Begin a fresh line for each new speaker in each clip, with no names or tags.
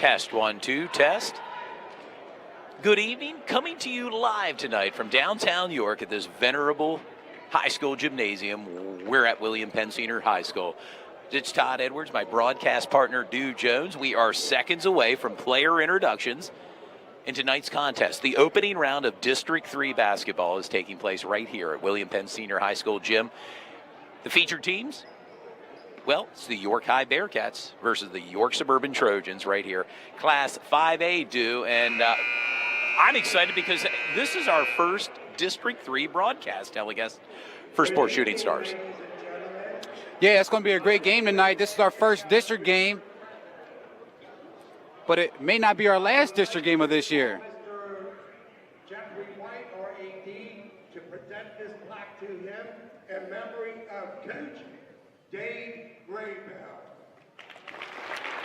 Test 1, 2, test. Good evening. Coming to you live tonight from downtown York at this venerable high school gymnasium. We're at William Penn Senior High School. It's Todd Edwards, my broadcast partner, Dew Jones. We are seconds away from player introductions in tonight's contest. The opening round of District 3 basketball is taking place right here at William Penn Senior High School gym. The featured teams? Well, it's the York High Bearcats versus the York Suburban Trojans right here. Class 5A due, and I'm excited because this is our first District 3 broadcast telecast for Sports Shooting Stars.
Yeah, it's going to be a great game tonight. This is our first district game, but it may not be our last district game of this year.
Jeffrey White, our AD, to present this plaque to him in memory of Coach Dave Graybell.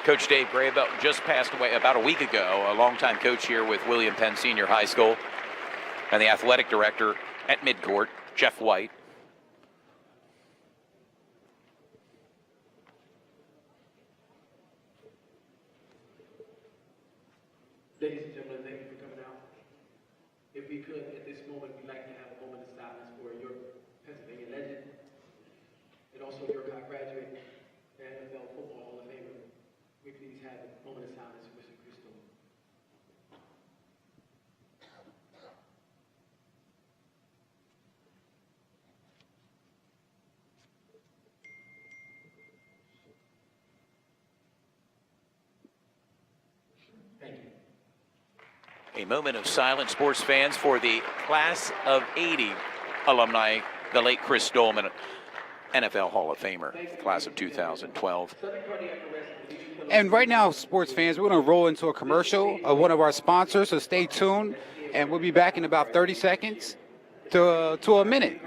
Coach Dave Graybell just passed away about a week ago, a longtime coach here with William Penn Senior High School, and the athletic director at midcourt, Jeff White.
Ladies and gentlemen, thank you for coming out. If we could, at this moment, we'd like to have a moment of silence for your Pennsylvania legend and also your High graduate and NFL Football Hall of Famer. We please have a moment of silence for Mr. Crystal. Thank you.
A moment of silence, sports fans, for the class of 80 alumni, the late Chris Dolman, NFL Hall of Famer, class of 2012.
And right now, sports fans, we're going to roll into a commercial of one of our sponsors, so stay tuned, and we'll be back in about 30 seconds to a minute.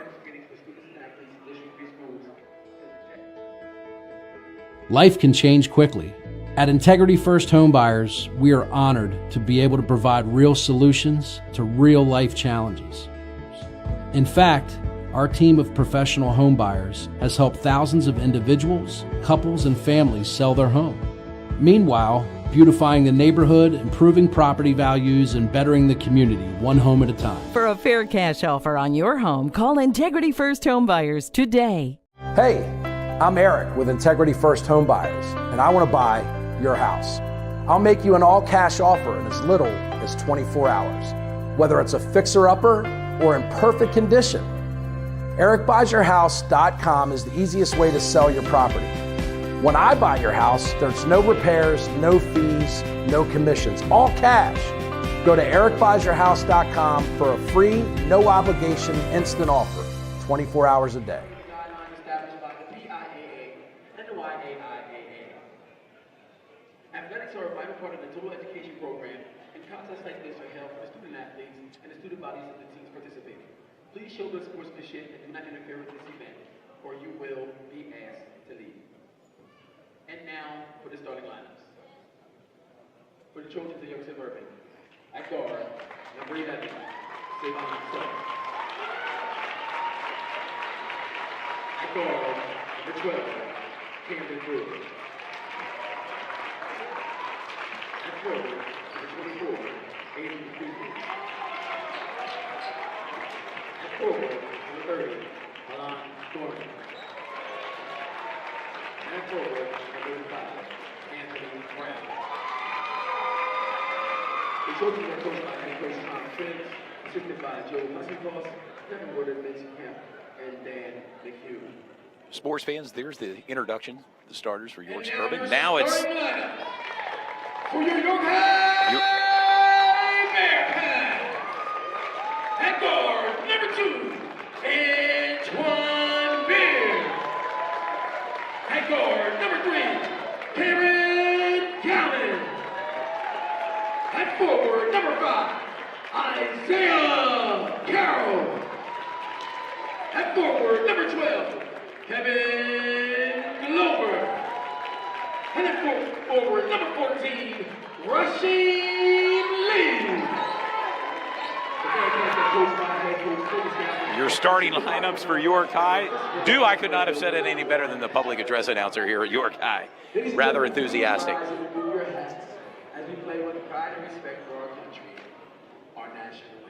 Life can change quickly. At Integrity First Home Buyers, we are honored to be able to provide real solutions to real life challenges. In fact, our team of professional home buyers has helped thousands of individuals, couples, and families sell their home. Meanwhile, beautifying the neighborhood, improving property values, and bettering the community one home at a time.
For a fair cash offer on your home, call Integrity First Home Buyers today.
Hey, I'm Eric with Integrity First Home Buyers, and I want to buy your house. I'll make you an all-cash offer in as little as 24 hours, whether it's a fixer-upper or in perfect condition. EricBuysYourHouse.com is the easiest way to sell your property. When I buy your house, there's no repairs, no fees, no commissions, all cash. Go to EricBuysYourHouse.com for a free, no-obligation, instant offer, 24 hours a day.
Guidelines established by the PIAA and the YAIAA. Athletics are a vital part of the total education program, and contests like this are held for the student athletes and the student bodies of the teams participating. Please show good sportsmanship and do not interfere with this event, or you will be asked to leave. And now for the starting lineups. For the Trojans of York Suburban, at guard, number 11, Savon Sutton. At guard, number 12, Camden Brewer. At forward, number 24, Aiden Cooper. At forward, number 30, Alon Thornton. And forward, number 5, Anthony Brown. The Trojans are coached by head coach Tom Spence, assisted by Joe Musselcross, Kevin Woodard, Vincent Kemp, and Dan McHugh.
Sports fans, there's the introduction, the starters for York Suburban. Now it's
for your York High Bearcats. At guard, number 2, Antoine Beard. At guard, number 3, Karen Calvin. At forward, number 5, Isaiah Carroll. At forward, number 12, Kevin Glover. And at forward, number 14, Rashid Lee.
your starting lineups for York High. I could not have said it any better than the public address announcer here at York High. Rather enthusiastic.
as we play with pride and respect for our country, our national anthem.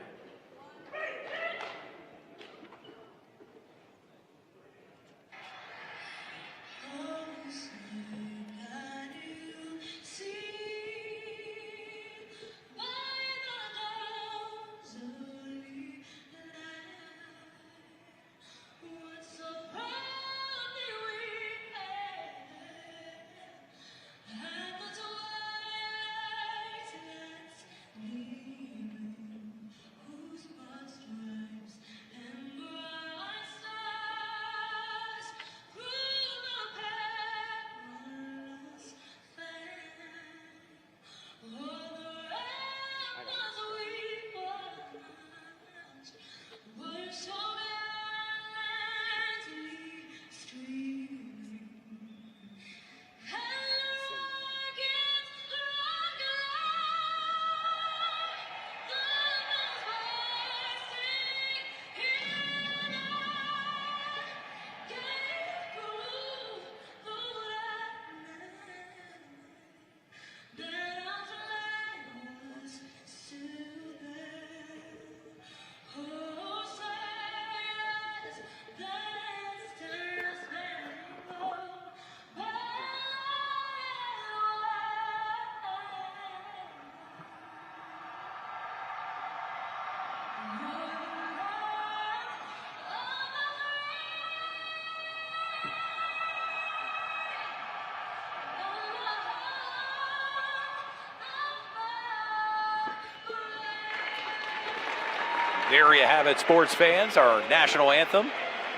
There you have it, sports fans, our national anthem.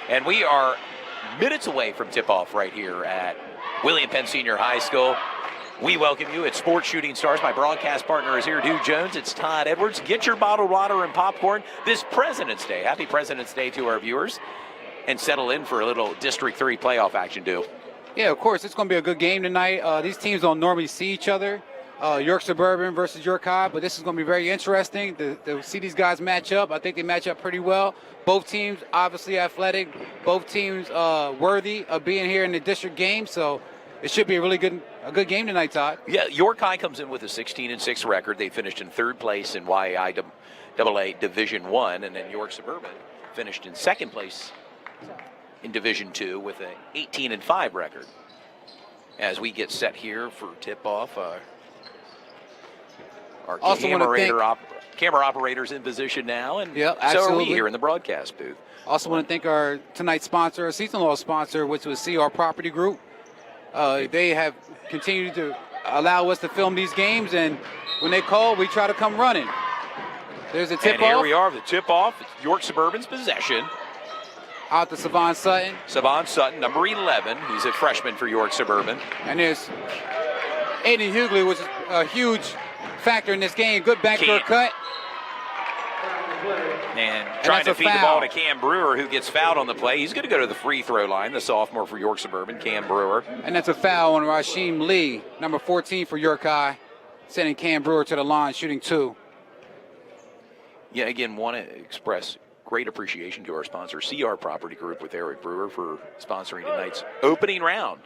And we are minutes away from tip-off right here at William Penn Senior High School. We welcome you at Sports Shooting Stars. My broadcast partner is here, Duke Jones. It's Todd Edwards. Get your bottled water and popcorn this President's Day. Happy President's Day to our viewers. And settle in for a little District 3 playoff action, Duke.
Yeah, of course. It's going to be a good game tonight. These teams don't normally see each other. York Suburban versus York High, but this is going to be very interesting to see these guys match up. I think they match up pretty well. Both teams obviously athletic. Both teams worthy of being here in the district game, so it should be a good game tonight, Todd.
Yeah, York High comes in with a 16-6 record. They finished in third place in PIAA Division I, and then York Suburban finished in second place in Division II with an 18-5 record. As we get set here for tip-off, our camera operator's in position now, and so are we here in the broadcast booth.
Also want to thank our tonight's sponsor, our season-long sponsor, which was CR Property Group. They have continued to allow us to film these games, and when they call, we try to come running. There's a tip-off.
And here we are, the tip-off. It's York Suburban's possession.
Out to Savon Sutton.
Savon Sutton, number 11. He's a freshman for York Suburban.
And there's Aiden Hughley, which is a huge factor in this game. Good backdoor cut.
And trying to feed the ball to Cam Brewer, who gets fouled on the play. He's going to go to the free throw line, the sophomore for York Suburban, Cam Brewer.
And that's a foul on Rasheem Lee, number 14 for York High, sending Cam Brewer to the line, shooting 2.
Yeah, again, want to express great appreciation to our sponsor, CR Property Group, with Eric Brewer for sponsoring tonight's opening round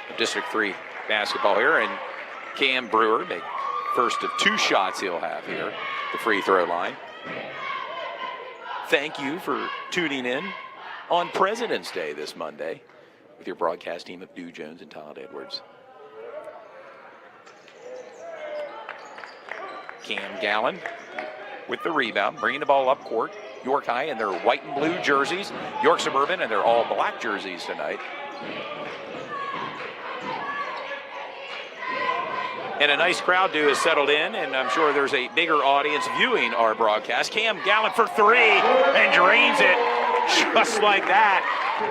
of District 3 basketball here. And Cam Brewer, the first of 2 shots he'll have here, the free throw line. Thank you for tuning in on President's Day this Monday with your broadcast team of Dew Jones and Todd Edwards. Cam Gallen with the rebound, bringing the ball up court. York High in their white and blue jerseys. York Suburban in their all black jerseys tonight. And a nice crowd, has settled in, and I'm sure there's a bigger audience viewing our broadcast. Cam Gallen for 3 and drains it just like that.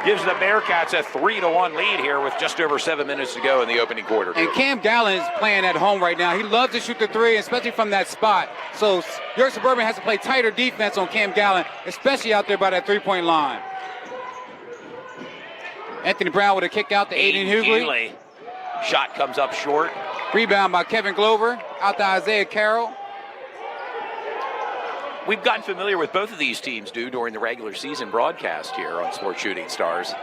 Gives the Bearcats a 3-1 lead here with just over 7 minutes to go in the opening quarter.
And Cam Gallen is playing at home right now. He loves to shoot the 3, especially from that spot. So York Suburban has to play tighter defense on Cam Gallen, especially out there by that 3-point line. Anthony Brown with a kick out to Aiden Hughley.
Shot comes up short.
Rebound by Kevin Glover, out to Isaiah Carroll.
We've gotten familiar with both of these teams, during the regular season broadcast here on Sports Shooting Stars.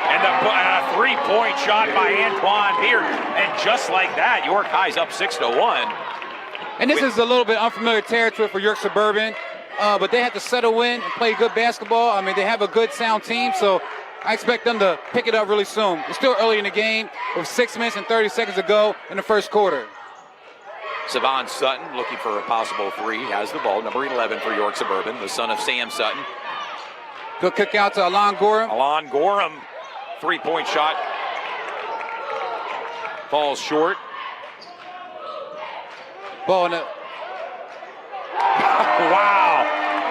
And a 3 three-point shot by Antoine Beard. And just like that, York High's up 6-1.
And this is a little bit unfamiliar territory for York Suburban, but they have to settle in and play good basketball. I mean, they have a good, sound team, so I expect them to pick it up really soon. It's still early in the game with 6 minutes and 30 seconds to go in the first quarter.
Savon Sutton looking for a possible three. Has the ball, number 11 for York Suburban, the son of Sam Sutton.
Good kick out to Alon Gorham.
Alon Gorham, three-point shot. Falls short.
Ball in the...
Wow.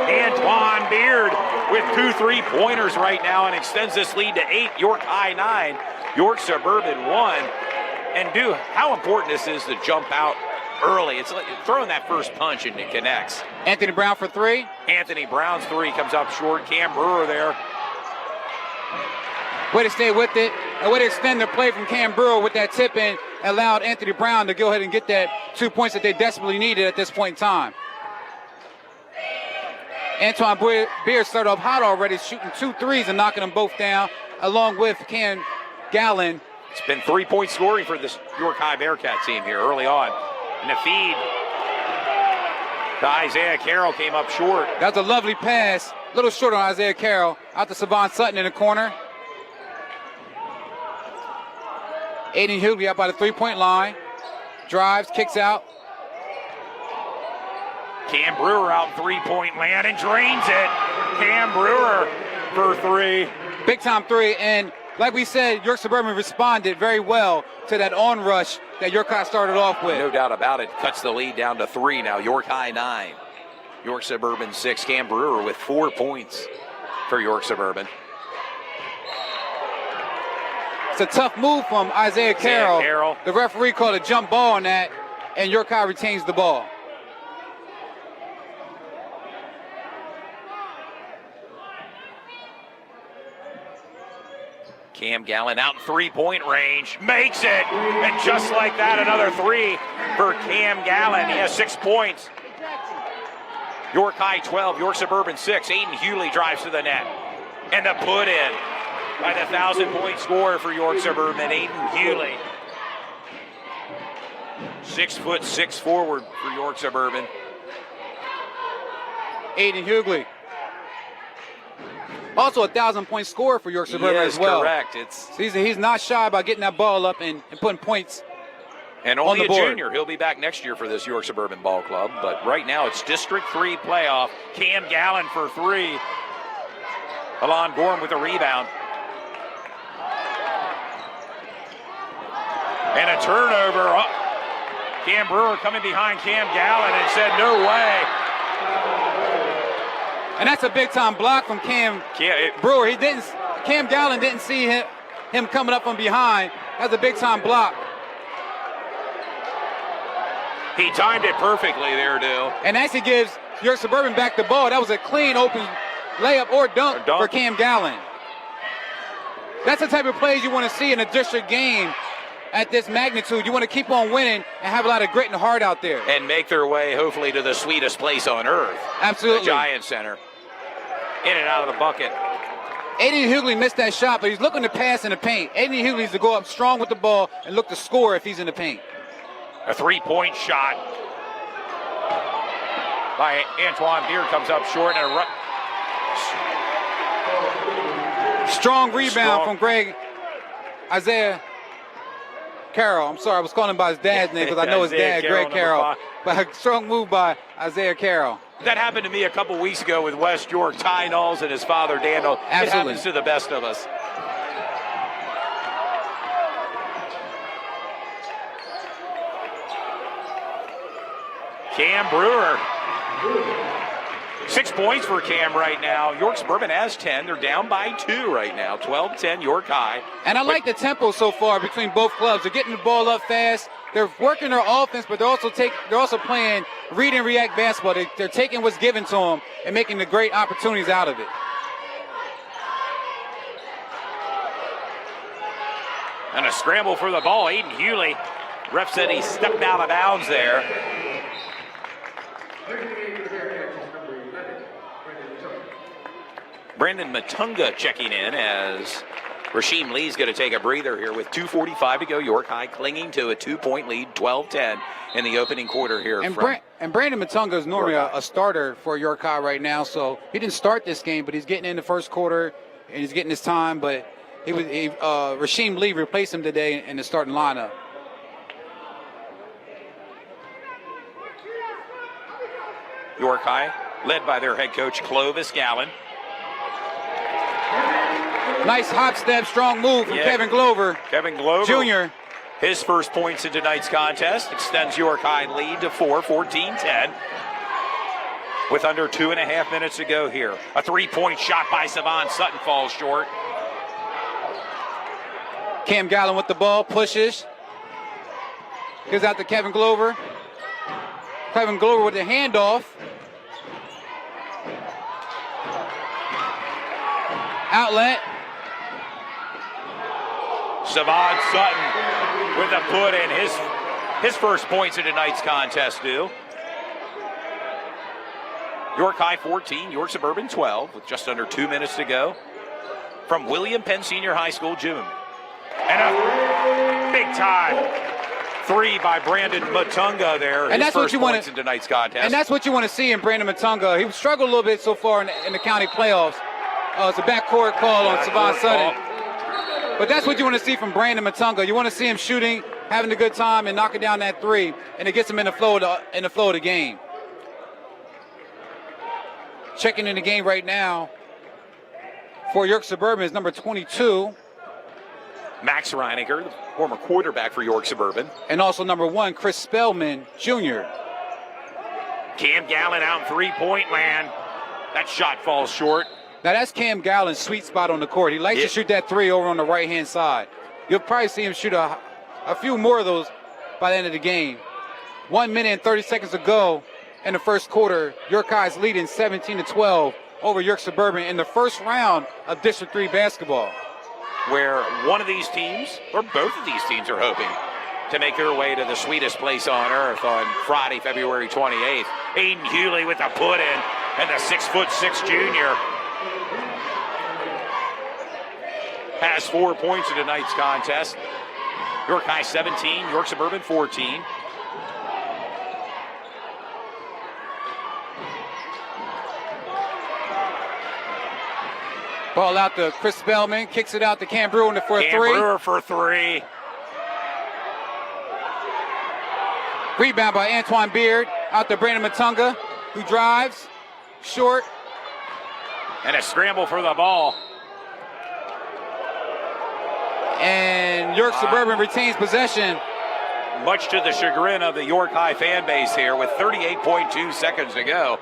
Antoine Beard with 2 3-pointers right now and extends this lead to 8. York High 9, York Suburban 1. And how important this is to jump out early. It's like throwing that first punch and it connects.
Anthony Brown for 3.
Anthony Brown's 3 comes up short. Cam Brewer there.
Way to stay with it. And way to extend the play from Cam Brewer with that tip in, allowed Anthony Brown to go ahead and get that 2 points that they desperately needed at this point in time. Antoine Beard started off hot already, shooting 2 threes and knocking them both down, along with Cam Gallen.
It's been 3-point scoring for this York High Bearcat team here early on. And the feed to Isaiah Carroll came up short.
That was a lovely pass. A little short on Isaiah Carroll. Out to Savon Sutton in the corner. Aiden Hughley out by the 3-point line. Drives, kicks out.
Cam Brewer out 3-point land and drains it. Cam Brewer for 3.
Big time 3. And like we said, York Suburban responded very well to that on rush that York High started off with.
No doubt about it. Cuts the lead down to 3 now. York High 9. York Suburban 6. Cam Brewer with 4 points for York Suburban.
It's a tough move from Isaiah Carroll. The referee called a jump ball on that, and York High retains the ball.
Cam Gallen out in 3-point range, makes it, and just like that, another 3 for Cam Gallen. He has 6 points. York High 12, York Suburban 6. Aiden Hughley drives to the net, and the put in by the 1,000-point scorer for York Suburban, Aiden Hughley. 6'6" forward for York Suburban.
Aiden Hughley. Also a 1,000-point scorer for York Suburban as well.
Correct.
He's not shy about getting that ball up and putting points
and
on
only
the
a
board.
junior. He'll be back next year for this York Suburban Ball Club. But right now it's District 3 playoff. Cam Gallen for 3. Alon Gorham with a rebound. And a turnover. Cam Brewer coming behind Cam Gallen and said, no way.
And that's a big-time block from Cam Brewer. Cam Gallen didn't see him coming up from behind. That's a big-time block.
He timed it perfectly there, Dill.
And actually gives York Suburban back the ball. That was a clean, open layup or dunk for Cam Gallen. That's the type of plays you want to see in a district game at this magnitude. You want to keep on winning and have a lot of grit and heart out there.
And make their way, hopefully, to the sweetest place on earth.
Absolutely.
The Giant Center. In and out of the bucket.
Aiden Hughley missed that shot, but he's looking to pass in the paint. Aiden Hughley needs to go up strong with the ball and look to score if he's in the paint.
A 3-point shot by Antoine Beard comes up short. And
strong rebound from Isaiah Carroll. I'm sorry, I was calling him by his dad's name because I know his dad, Greg Carroll. But a strong move by Isaiah Carroll.
That happened to me a couple weeks ago with West York, Ty Knowles and his father, Daniel.
Absolutely.
It happens to the best of us. Cam Brewer. 6 points for Cam right now. York Suburban has 10. They're down by 2 right now. 12-10 York High.
And I like the tempo so far between both clubs. They're getting the ball up fast. They're working their offense, but they're also playing read and react basketball. They're taking what's given to them and making the great opportunities out of it.
And a scramble for the ball. Aiden Hughley. Ref said he stepped out of bounds there. Brandon Matunga checking in as Rasheem Lee's going to take a breather here with 2:45 to go. York High clinging to a 2-point lead, 12-10 in the opening quarter here.
And Brandon Matunga is normally a starter for York High right now, so he didn't start this game, but he's getting in the first quarter and he's getting his time. But Rasheem Lee replaced him today in the starting lineup.
York High, led by their head coach Clovis Gallen.
Nice hop step, strong move from Kevin Glover.
Kevin Glover
Jr.
His first points in tonight's contest extends York High lead to 14-10. With under 2.5 minutes to go here. A 3-point shot by Savon Sutton falls short.
Cam Gallen with the ball, pushes. Gives out to Kevin Glover. Kevin Glover with the handoff. Outlet.
Savon Sutton with a put in. His first points in tonight's contest do. York High 14, York Suburban 12 with just under 2 minutes to go. From William Penn Senior High School Gym. And a big time 3 by Brandon Matunga there.
And that's what you want
in tonight's contest.
And that's what you want to see in Brandon Matunga. He struggled a little bit so far in the county playoffs. It's a backcourt call on Savon Sutton. But that's what you want to see from Brandon Matunga. You want to see him shooting, having a good time, and knocking down that 3, and it gets him in the flow of the game. Checking in the game right now for York Suburban is number 22.
Max Reiniger, the former quarterback for York Suburban.
And also number 1, Chris Spellman, Jr.
Cam Gallen out in three-point land. That shot falls short.
Now that's Cam Gallen's sweet spot on the court. He likes to shoot that 3 over on the right-hand side. You'll probably see him shoot a few more of those by the end of the game. 1 minute and 30 seconds to go in the first quarter. York High's leading 17-12 over York Suburban in the first round of District 3 basketball.
Where one of these teams, or both of these teams, are hoping to make their way to the sweetest place on earth on Friday, February 28th. Aiden Hewley with a put-in, and the 6'6" junior has 4 points in tonight's contest. York High 17, York Suburban 14.
Ball out to Chris Spellman, kicks it out to Cam Brewer for a 3.
Cam Brewer for 3.
Rebound by Antoine Beard, out to Brandon Matunga, who drives, short.
And a scramble for the ball.
And York Suburban retains possession.
Much to the chagrin of the York High fan base here with 38.2 seconds to go.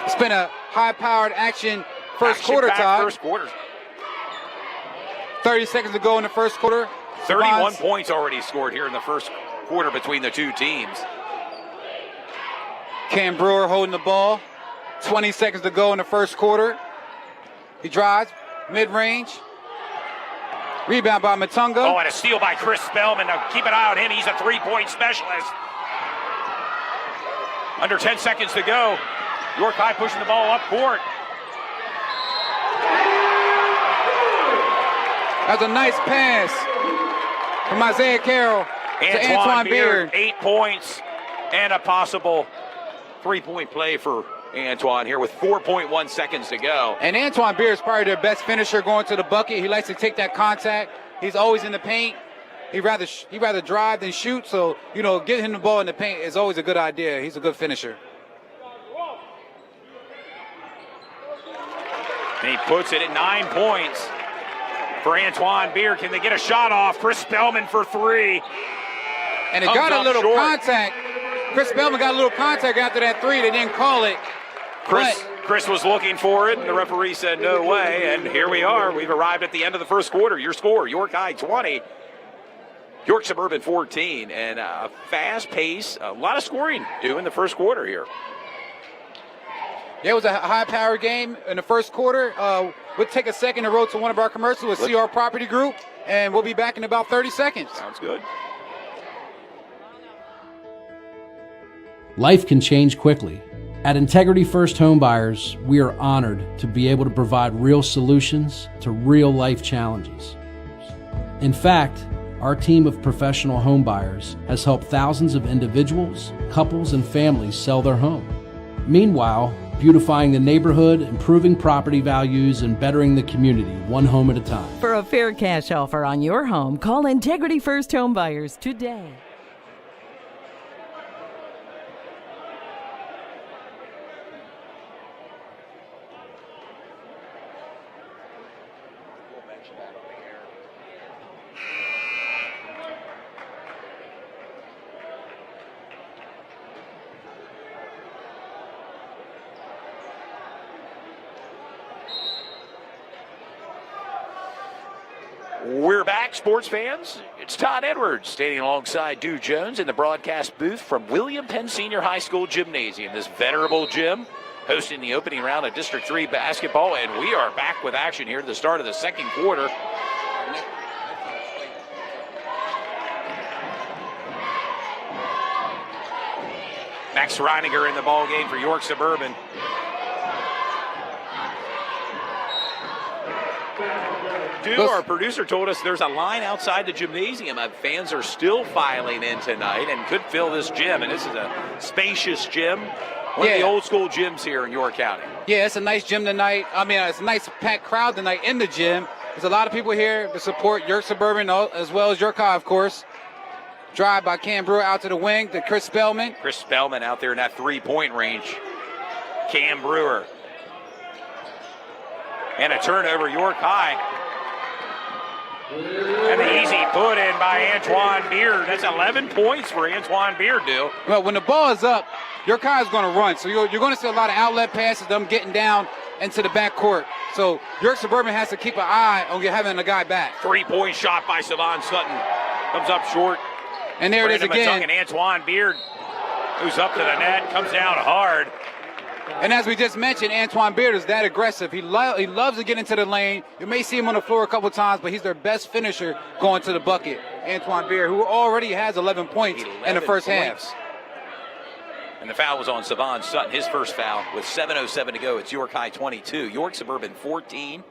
It's been a high-powered action quarter, Todd.
First quarter.
30 seconds to go in the first quarter.
31 points already scored here in the first quarter between the two teams.
Cam Brewer holding the ball. 20 seconds to go in the first quarter. He drives, mid-range. Rebound by Matunga.
Oh, and a steal by Chris Spellman. Now keep an eye on him. He's a three-point specialist. Under 10 seconds to go. York High pushing the ball up court.
That's a nice pass from Isaiah Carroll to Antoine Beard.
8 points and a possible three-point play for Antoine here with 4.1 seconds to go.
And Antoine Beard is probably their best finisher going to the bucket. He likes to take that contact. He's always in the paint. He'd rather drive than shoot. So, getting him the ball in the paint is always a good idea. He's a good finisher.
And he puts it at 9 points for Antoine Beard. Can they get a shot off? Chris Spellman for 3.
And it got a little contact. Chris Spellman got a little contact after that 3. They didn't call it.
Chris was looking for it, and the referee said no way. And here we are. We've arrived at the end of the first quarter. Your score, York High 20, York Suburban 14. And a fast pace, a lot of scoring due in the first quarter here.
Yeah, it was a high-powered game in the first quarter. We'll take a second to roll to one of our commercials with CR Property Group, and we'll be back in about 30 seconds.
Sounds good.
Life can change quickly. At Integrity First Home Buyers, we are honored to be able to provide real solutions to real life challenges. In fact, our team of professional home buyers has helped thousands of individuals, couples, and families sell their home. Meanwhile, beautifying the neighborhood, improving property values, and bettering the community one home at a time.
For a fair cash offer on your home, call Integrity First Home Buyers today.
We're back, sports fans. It's Todd Edwards standing alongside Dew Jones in the broadcast booth from William Penn Senior High School Gymnasium, this venerable gym hosting the opening round of District 3 basketball, and we are back with action here at the start of the second quarter. Max Reiniger in the ball game for York Suburban. Dude, our producer told us there's a line outside the gymnasium. Fans are still filing in tonight and could fill this gym. And this is a spacious gym. One of the old school gyms here in York County.
Yeah, it's a nice gym tonight. I mean, it's a nice packed crowd tonight in the gym. There's a lot of people here to support York Suburban as well as York High, of course. Drive by Cam Brewer out to the wing to Chris Spellman.
Chris Spellman out there in that three-point range. Cam Brewer. And a turnover, York High. And the easy put in by Antoine Beard. That's 11 points for Antoine Beard, Dale.
Well, when the ball is up, York High is going to run. So you're going to see a lot of outlet passes, them getting down into the backcourt. So York Suburban has to keep an eye on having a guy back.
Three-point shot by Savon Sutton. Comes up short.
And there it is again.
And Antoine Beard, who's up to the net, comes down hard.
And as we just mentioned, Antoine Beard is that aggressive. He loves to get into the lane. You may see him on the floor a couple times, but he's their best finisher going to the bucket. Antoine Beard, who already has 11 points in the first half.
And the foul was on Savon Sutton, his first foul, with 7:07 to go. It's York High 22, York Suburban 14.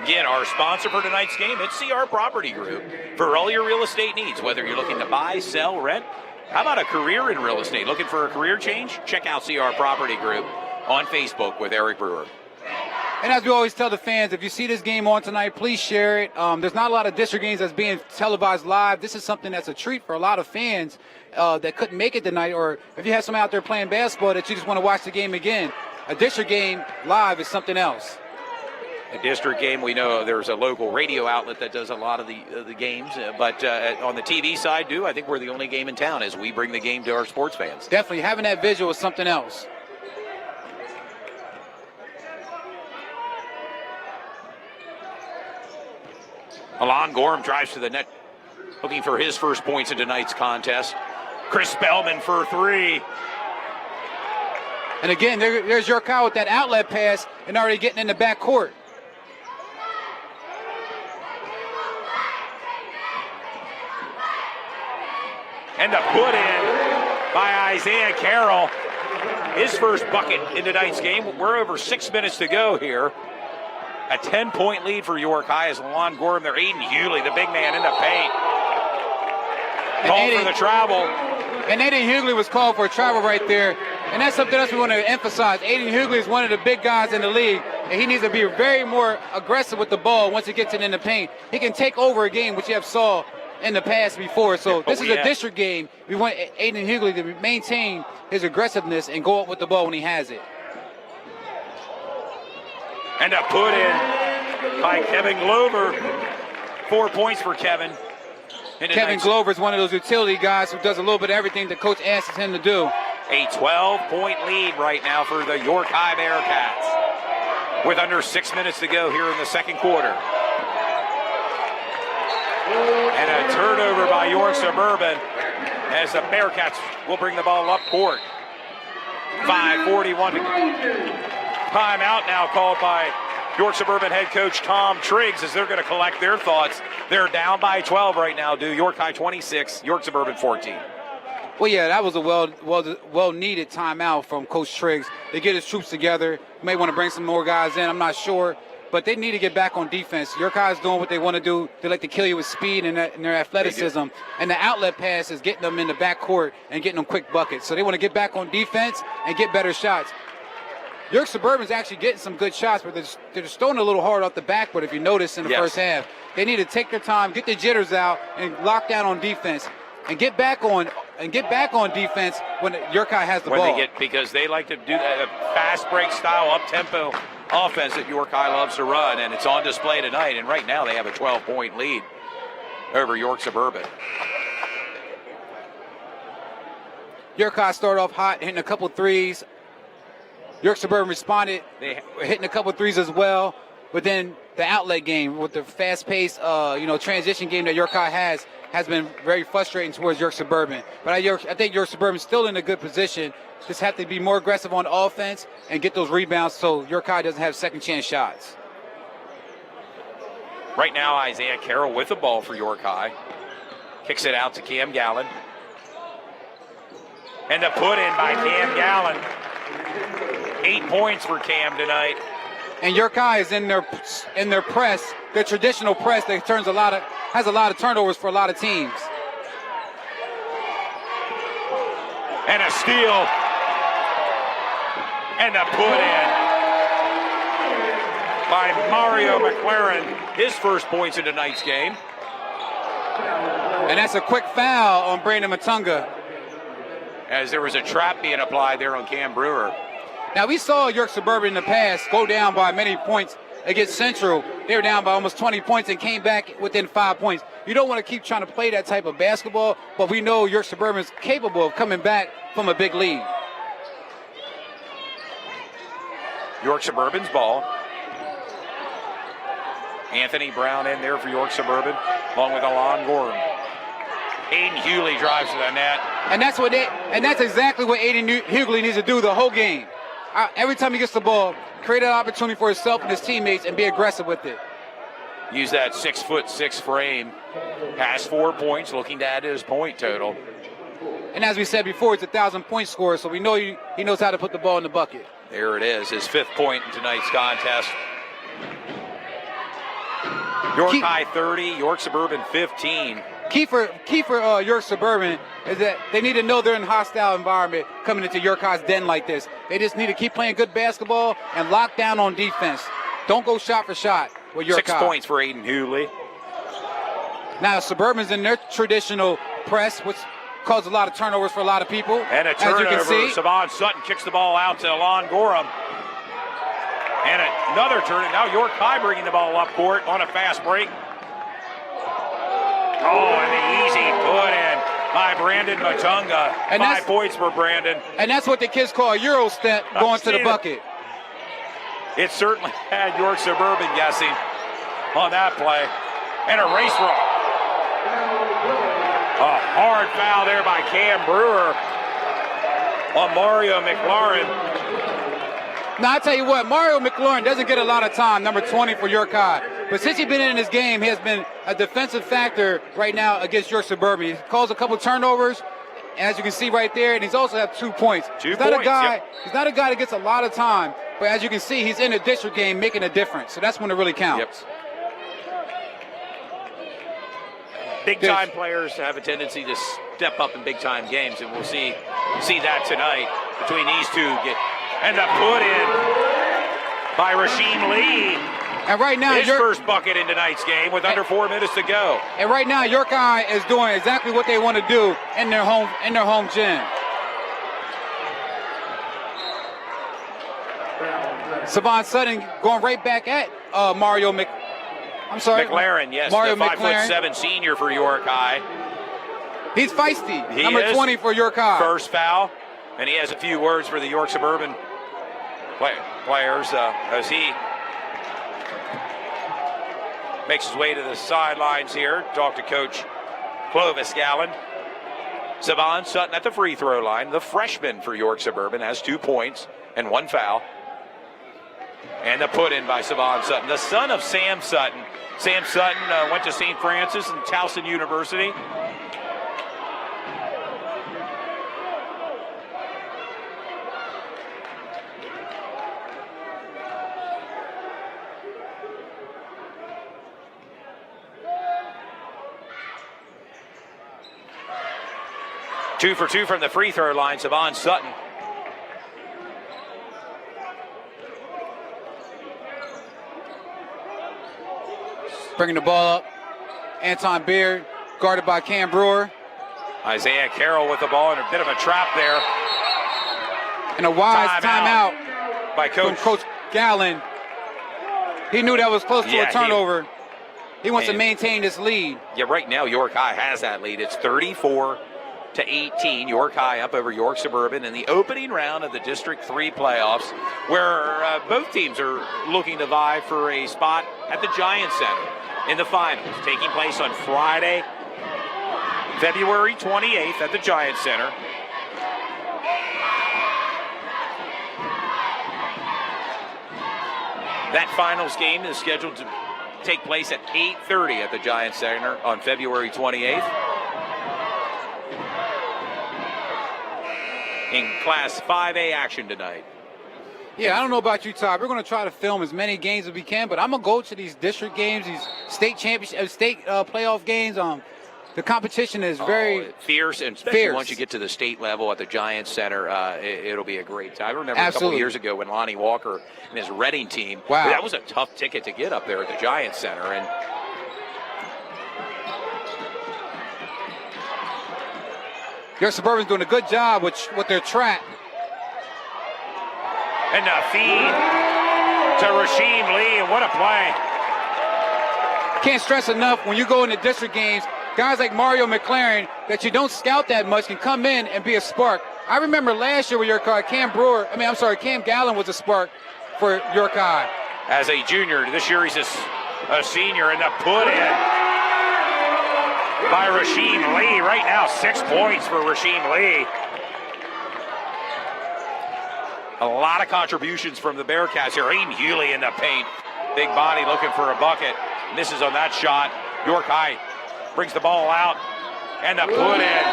Again, our sponsor for tonight's game, it's CR Property Group. For all your real estate needs, whether you're looking to buy, sell, rent, how about a career in real estate? Looking for a career change? Check out CR Property Group on Facebook with Eric Brewer.
And as we always tell the fans, if you see this game on tonight, please share it. There's not a lot of district games that's being televised live. This is something that's a treat for a lot of fans that couldn't make it tonight, or if you have someone out there playing basketball that you just want to watch the game again. A district game live is something else.
A district game, we know there's a local radio outlet that does a lot of the games, but on the TV side, I think we're the only game in town as we bring the game to our sports fans.
Definitely, having that visual is something else.
Alon Gorham drives to the net, looking for his first points in tonight's contest. Chris Spellman for three.
And again, there's York High with that outlet pass and already getting in the backcourt.
And the put in by Isaiah Carroll. His first bucket in tonight's game. We're over 6 minutes to go here. A 10-point lead for York High as Alon Gorham. They're Aiden Hughley, the big man, in the paint. Called for the travel.
And Aiden Hughley was called for a travel right there. And that's something else we want to emphasize. Aiden Hughley is one of the big guys in the league, and he needs to be very more aggressive with the ball once he gets it in the paint. He can take over a game, which you have saw in the past before. So this is a district game. We want Aiden Hughley to maintain his aggressiveness and go up with the ball when he has it.
And a put in by Kevin Glover. 4 points for Kevin.
Kevin Glover is one of those utility guys who does a little bit of everything the coach asks him to do.
A 12-point lead right now for the York High Bearcats with under 6 minutes to go here in the second quarter. And a turnover by York Suburban as the Bearcats will bring the ball up court. 5:41 to go. Timeout now called by York Suburban head coach Tom Triggs as they're going to collect their thoughts. They're down by 12 right now, York High 26, York Suburban 14.
Well, yeah, that was a well-needed timeout from Coach Triggs to get his troops together. May want to bring some more guys in, I'm not sure. But they need to get back on defense. York High is doing what they want to do. They like to kill you with speed and their athleticism. And the outlet pass is getting them in the backcourt and getting them quick buckets. So they want to get back on defense and get better shots. York Suburban's actually getting some good shots, but they're just throwing a little hard off the backboard, if you notice, in the first half. They need to take their time, get their jitters out, and lock down on defense. And get back on defense when York High has the ball.
Because they like to do that fast break style, up-tempo offense that York High loves to run, and it's on display tonight. And right now they have a 12-point lead over York Suburban.
York High started off hot, hitting a couple threes. York Suburban responded, hitting a couple threes as well. But then the outlet game with the fast-paced, transition game that York High has been very frustrating towards York Suburban. But I think York Suburban's still in a good position. Just have to be more aggressive on offense and get those rebounds so York High doesn't have second-chance shots.
Right now, Isaiah Carroll with the ball for York High. Kicks it out to Cam Gallen. And a put-in by Cam Gallen. 8 points for Cam tonight.
And York High is in their press, their traditional press that has a lot of turnovers for a lot of teams.
And a steal. And a put-in by Mario McLaren. His first points in tonight's game.
And that's a quick foul on Brandon Matunga.
As there was a trap being applied there on Cam Brewer.
Now, we saw York Suburban in the past go down by many points against Central. They were down by almost 20 points and came back within 5 points. You don't want to keep trying to play that type of basketball, but we know York Suburban is capable of coming back from a big lead.
York Suburban's ball. Anthony Brown in there for York Suburban, along with Alon Gorham. Aiden Hughley drives to the net.
And that's exactly what Aiden Hughley needs to do the whole game. Every time he gets the ball, create an opportunity for himself and his teammates and be aggressive with it.
Use that 6'6" frame. Has 4 points, looking to add to his point total.
And as we said before, it's a 1,000-point scorer, so we know he knows how to put the ball in the bucket.
There it is, his 5th point in tonight's contest. York High 30, York Suburban 15.
Key for York Suburban is that they need to know they're in a hostile environment coming into York High's den like this. They just need to keep playing good basketball and lock down on defense. Don't go shot for shot with York High.
6 points for Aiden Hughley.
Now, Suburban's in their traditional press, which caused a lot of turnovers for a lot of people.
And a turnover.
As you can see.
Savon Sutton kicks the ball out to Alon Gorham. And another turn. Now York High bringing the ball up court on a fast break. Oh, and the easy put-in by Brandon Matunga. And 5 points for Brandon.
And that's what the kids call a Euro step, going to the bucket.
It certainly had York Suburban guessing on that play. And a race run. A hard foul there by Cam Brewer on Mario McLaurin.
Now, I tell you what, Mario McLaurin doesn't get a lot of time, number 20 for York High. But since he's been in this game, he has been a defensive factor right now against York Suburban. He caused a couple turnovers, as you can see right there, and he's also had 2 points. He's not a guy that gets a lot of time, but as you can see, he's in a district game making a difference. So that's when it really counts.
Big-time players have a tendency to step up in big-time games, and we'll see that tonight between these two. And the put-in by Rasheem Lee.
And right now,
his first bucket in tonight's game with under 4 minutes to go.
And right now, York High is doing exactly what they want to do in their home gym. Savon Sutton going right back at Mario
McLaren, yes,
Mario
the 5'7" senior for York High.
He's feisty. Number 20 for York High.
First foul, and he has a few words for the York Suburban players as he makes his way to the sidelines here. Talk to Coach Clovis Gallen. Savon Sutton at the free throw line. The freshman for York Suburban has 2 points and 1 foul. And the put in by Savon Sutton, the son of Sam Sutton. Sam Sutton went to St. Francis and Towson University. Two for two from the free throw line, Savon Sutton.
Bringing the ball up. Anton Beard, guarded by Cam Brewer.
Isaiah Carroll with the ball and a bit of a trap there.
And a wise timeout
by
from Coach Gallen. He knew that was close to a turnover. He wants to maintain this lead.
Yeah, right now York High has that lead. It's 34-18. York High up over York Suburban in the opening round of the District 3 playoffs, where both teams are looking to vie for a spot at the Giant Center in the finals, taking place on Friday, February 28th at the Giant Center. That finals game is scheduled to take place at 8:30 at the Giant Center on February 28th. In Class 5A action tonight.
Yeah, I don't know about you, Todd. We're going to try to film as many games as we can, but I'm going to go to these district games, these state championship, playoff games. The competition is very
fierce, and especially once you get to the state level at the Giant Center, it'll be a great time. I remember a couple of years ago when Lonnie Walker and his Reading team, that was a tough ticket to get up there at the Giant Center. And
York Suburban's doing a good job with their trap.
And a feed to Rasheem Lee, and what a play.
Can't stress enough when you go into district games, guys like Mario McLaren that you don't scout that much can come in and be a spark. I remember last year with York High, Cam Gallen was a spark for York High.
As a junior, this year he's a senior, and the put in by Rasheem Lee. Right now, 6 points for Rasheem Lee. A lot of contributions from the Bearcats here. Aiden Hewley in the paint. Big body looking for a bucket. Misses on that shot. York High brings the ball out. And the put in.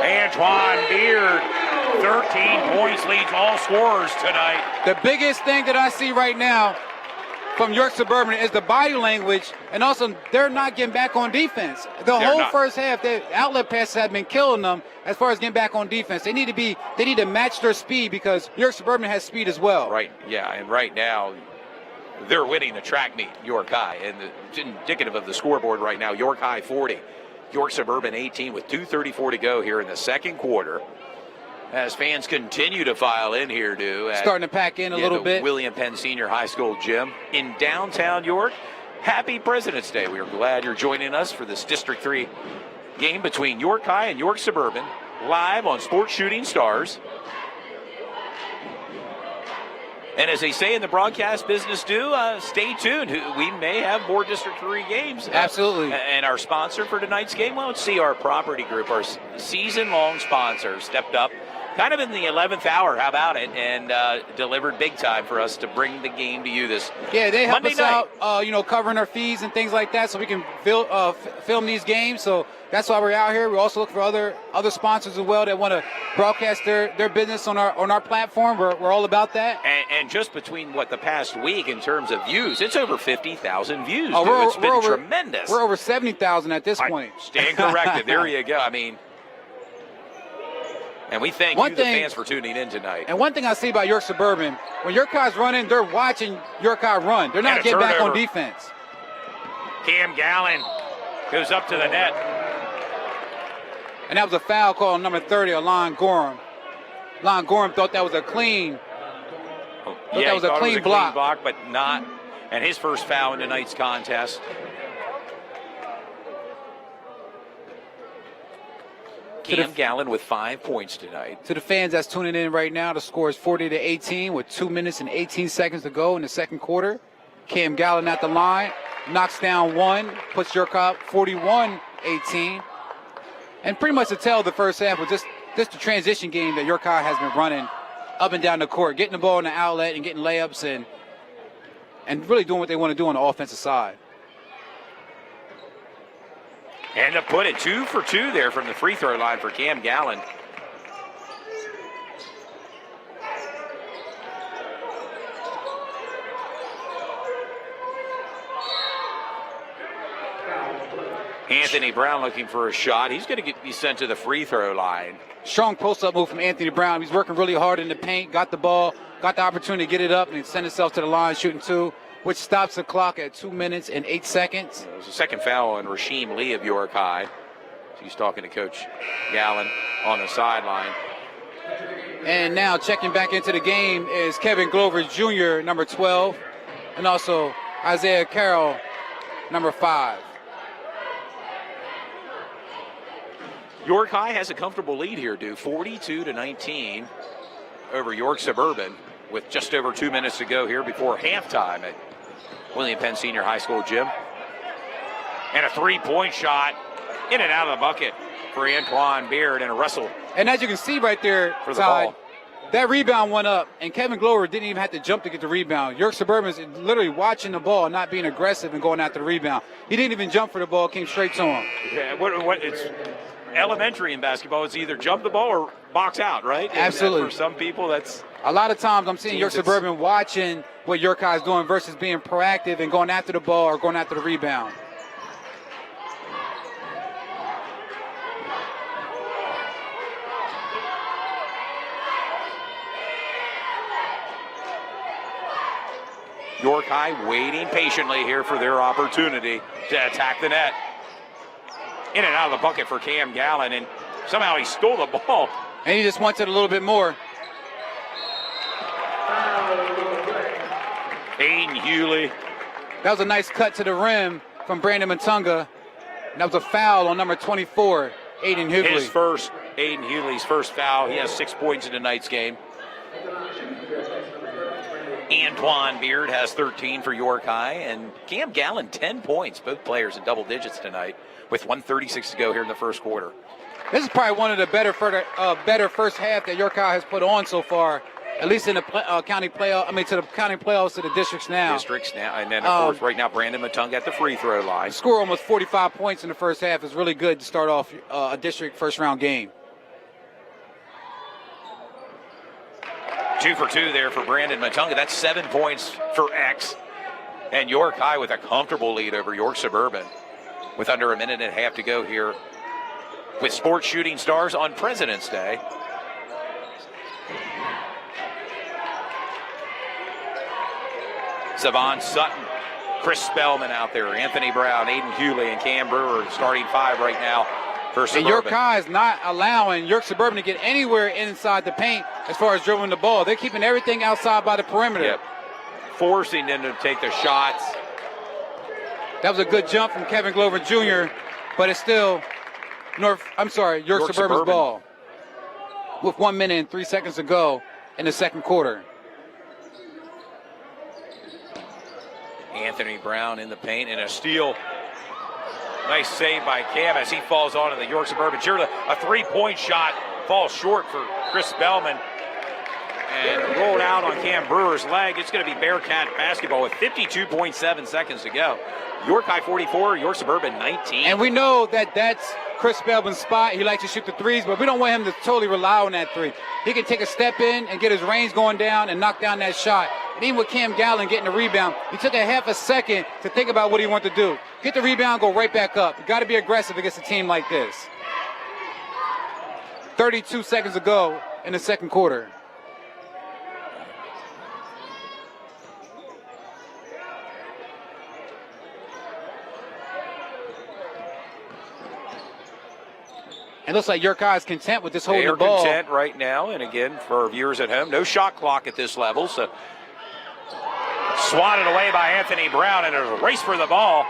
Antoine Beard, 13 points, leads all scorers tonight.
The biggest thing that I see right now from York Suburban is the body language, and also they're not getting back on defense. First half, the outlet passes have been killing them as far as getting back on defense. They need to match their speed because York Suburban has speed as well.
Right, yeah, and right now they're winning the track meet, York High, and it's indicative of the scoreboard right now. York High 40, York Suburban 18 with 2:34 to go here in the second quarter. As fans continue to file in here,
starting to pack in a little bit.
William Penn Senior High School gym in downtown York. Happy President's Day. We are glad you're joining us for this District 3 game between York High and York Suburban, live on Sports Shooting Stars. And as they say in the broadcast business, stay tuned. We may have more District 3 games.
Absolutely.
And our sponsor for tonight's game, well, let's see, our property group, our season-long sponsor, stepped up kind of in the 11th hour, how about it, and delivered big time for us to bring the game to you this
they help
Monday
us
night.
Out, covering our fees and things like that so we can film these games. So that's why we're out here. We also look for other sponsors as well that want to broadcast their business on our platform. We're all about that.
And just between the past week in terms of views, it's over 50,000 views. It's been tremendous.
We're over 70,000 at this point.
Stand corrected. There you go. I mean, and we thank the fans for tuning in tonight.
And one thing I see about York Suburban, when York High's running, they're watching York High run. They're not getting back on defense.
Cam Gallen goes up to the net.
And that was a foul call on number 30, Alon Gorham. Alon Gorham thought that was a clean.
That was a clean block, but not. And his first foul in tonight's contest. Cam Gallen with 5 points tonight.
To the fans that's tuning in right now, the score is 40-18 with 2 minutes and 18 seconds to go in the second quarter. Cam Gallen at the line, knocks down one, puts York up 41-18. And pretty much to tell the first half was just the transition game that York High has been running up and down the court, getting the ball in the outlet and getting layups and really doing what they want to do on the offensive side.
And to put it 2 for 2 there from the free throw line for Cam Gallen. Anthony Brown looking for a shot. He's going to be sent to the free throw line.
Strong post-up move from Anthony Brown. He's working really hard in the paint, got the ball, got the opportunity to get it up and send himself to the line shooting 2, which stops the clock at 2 minutes and 8 seconds.
It was a second foul on Rasheem Lee of York High. He's talking to Coach Gallen on the sideline.
And now checking back into the game is Kevin Glover Jr., number 12, and also Isaiah Carroll, number 5.
York High has a comfortable lead here, Duke, 42-19 over York Suburban with just over 2 minutes to go here before halftime at William Penn Senior High School gym. And a three-point shot in and out of the bucket for Antoine Beard and a wrestle.
And as you can see right there,
For the
Todd,
ball.
that rebound went up, and Kevin Glover didn't even have to jump to get the rebound. York Suburban is literally watching the ball, not being aggressive and going after the rebound. He didn't even jump for the ball, came straight to him.
Yeah, what it's elementary in basketball. It's either jump the ball or box out, right? And
Absolutely.
for some people, that's
A lot of times I'm seeing York
Teams,
Suburban watching what York High is doing versus being proactive and going after the ball or going after the rebound.
York High waiting patiently here for their opportunity to attack the net. In and out of the bucket for Cam Gallen, and somehow he stole the ball.
And he just wants it a little bit more.
Aiden Hewley.
That was a nice cut to the rim from Brandon Matunga. And that was a foul on number 24, Aiden Hughley.
Aiden Hewley's first foul. He has 6 points in tonight's game. Antoine Beard has 13 for York High, and Cam Gallen 10 points. Both players in double digits tonight with 1:36 to go here in the first quarter.
This is probably one of the better first half that York High has put on so far, at least in the county playoff. I mean, to the county playoffs, to the districts now.
And then of course right now Brandon Matunga at the free throw line.
Score almost 45 points in the first half is really good to start off a district first round game.
2 for 2 there for Brandon Matunga. That's 7 points for X. And York High with a comfortable lead over York Suburban with under a minute and a half to go here with Sports Shooting Stars on President's Day. Savon Sutton, Chris Spellman out there, Anthony Brown, Aiden Hewley, and Cam Brewer starting 5 right now for Suburban.
And York High is not allowing York Suburban to get anywhere inside the paint as far as dribbling the ball. They're keeping everything outside by the perimeter.
Yep. Forcing them to take the shots.
That was a good jump from Kevin Glover Jr., but it's still York Suburban's ball with 1 minute and 3 seconds to go in the second quarter.
Anthony Brown in the paint and a steal. Nice save by Cam as he falls onto the York Suburban cheerleader. A three-point shot falls short for Chris Bellman. And rolled out on Cam Brewer's leg. It's going to be Bearcat basketball with 52.7 seconds to go. York High 44, York Suburban 19.
And we know that that's Chris Bellman's spot. He likes to shoot the threes, but we don't want him to totally rely on that three. He can take a step in and get his range going down and knock down that shot. And even with Cam Gallen getting the rebound, he took a half a second to think about what he wanted to do. Get the rebound, go right back up. You got to be aggressive against a team like this. 32 seconds to go in the second quarter. It looks like York High is content with this holding the ball.
They're content right now, and again, for our viewers at home, no shot clock at this level, so swatted away by Anthony Brown, and a race for the ball.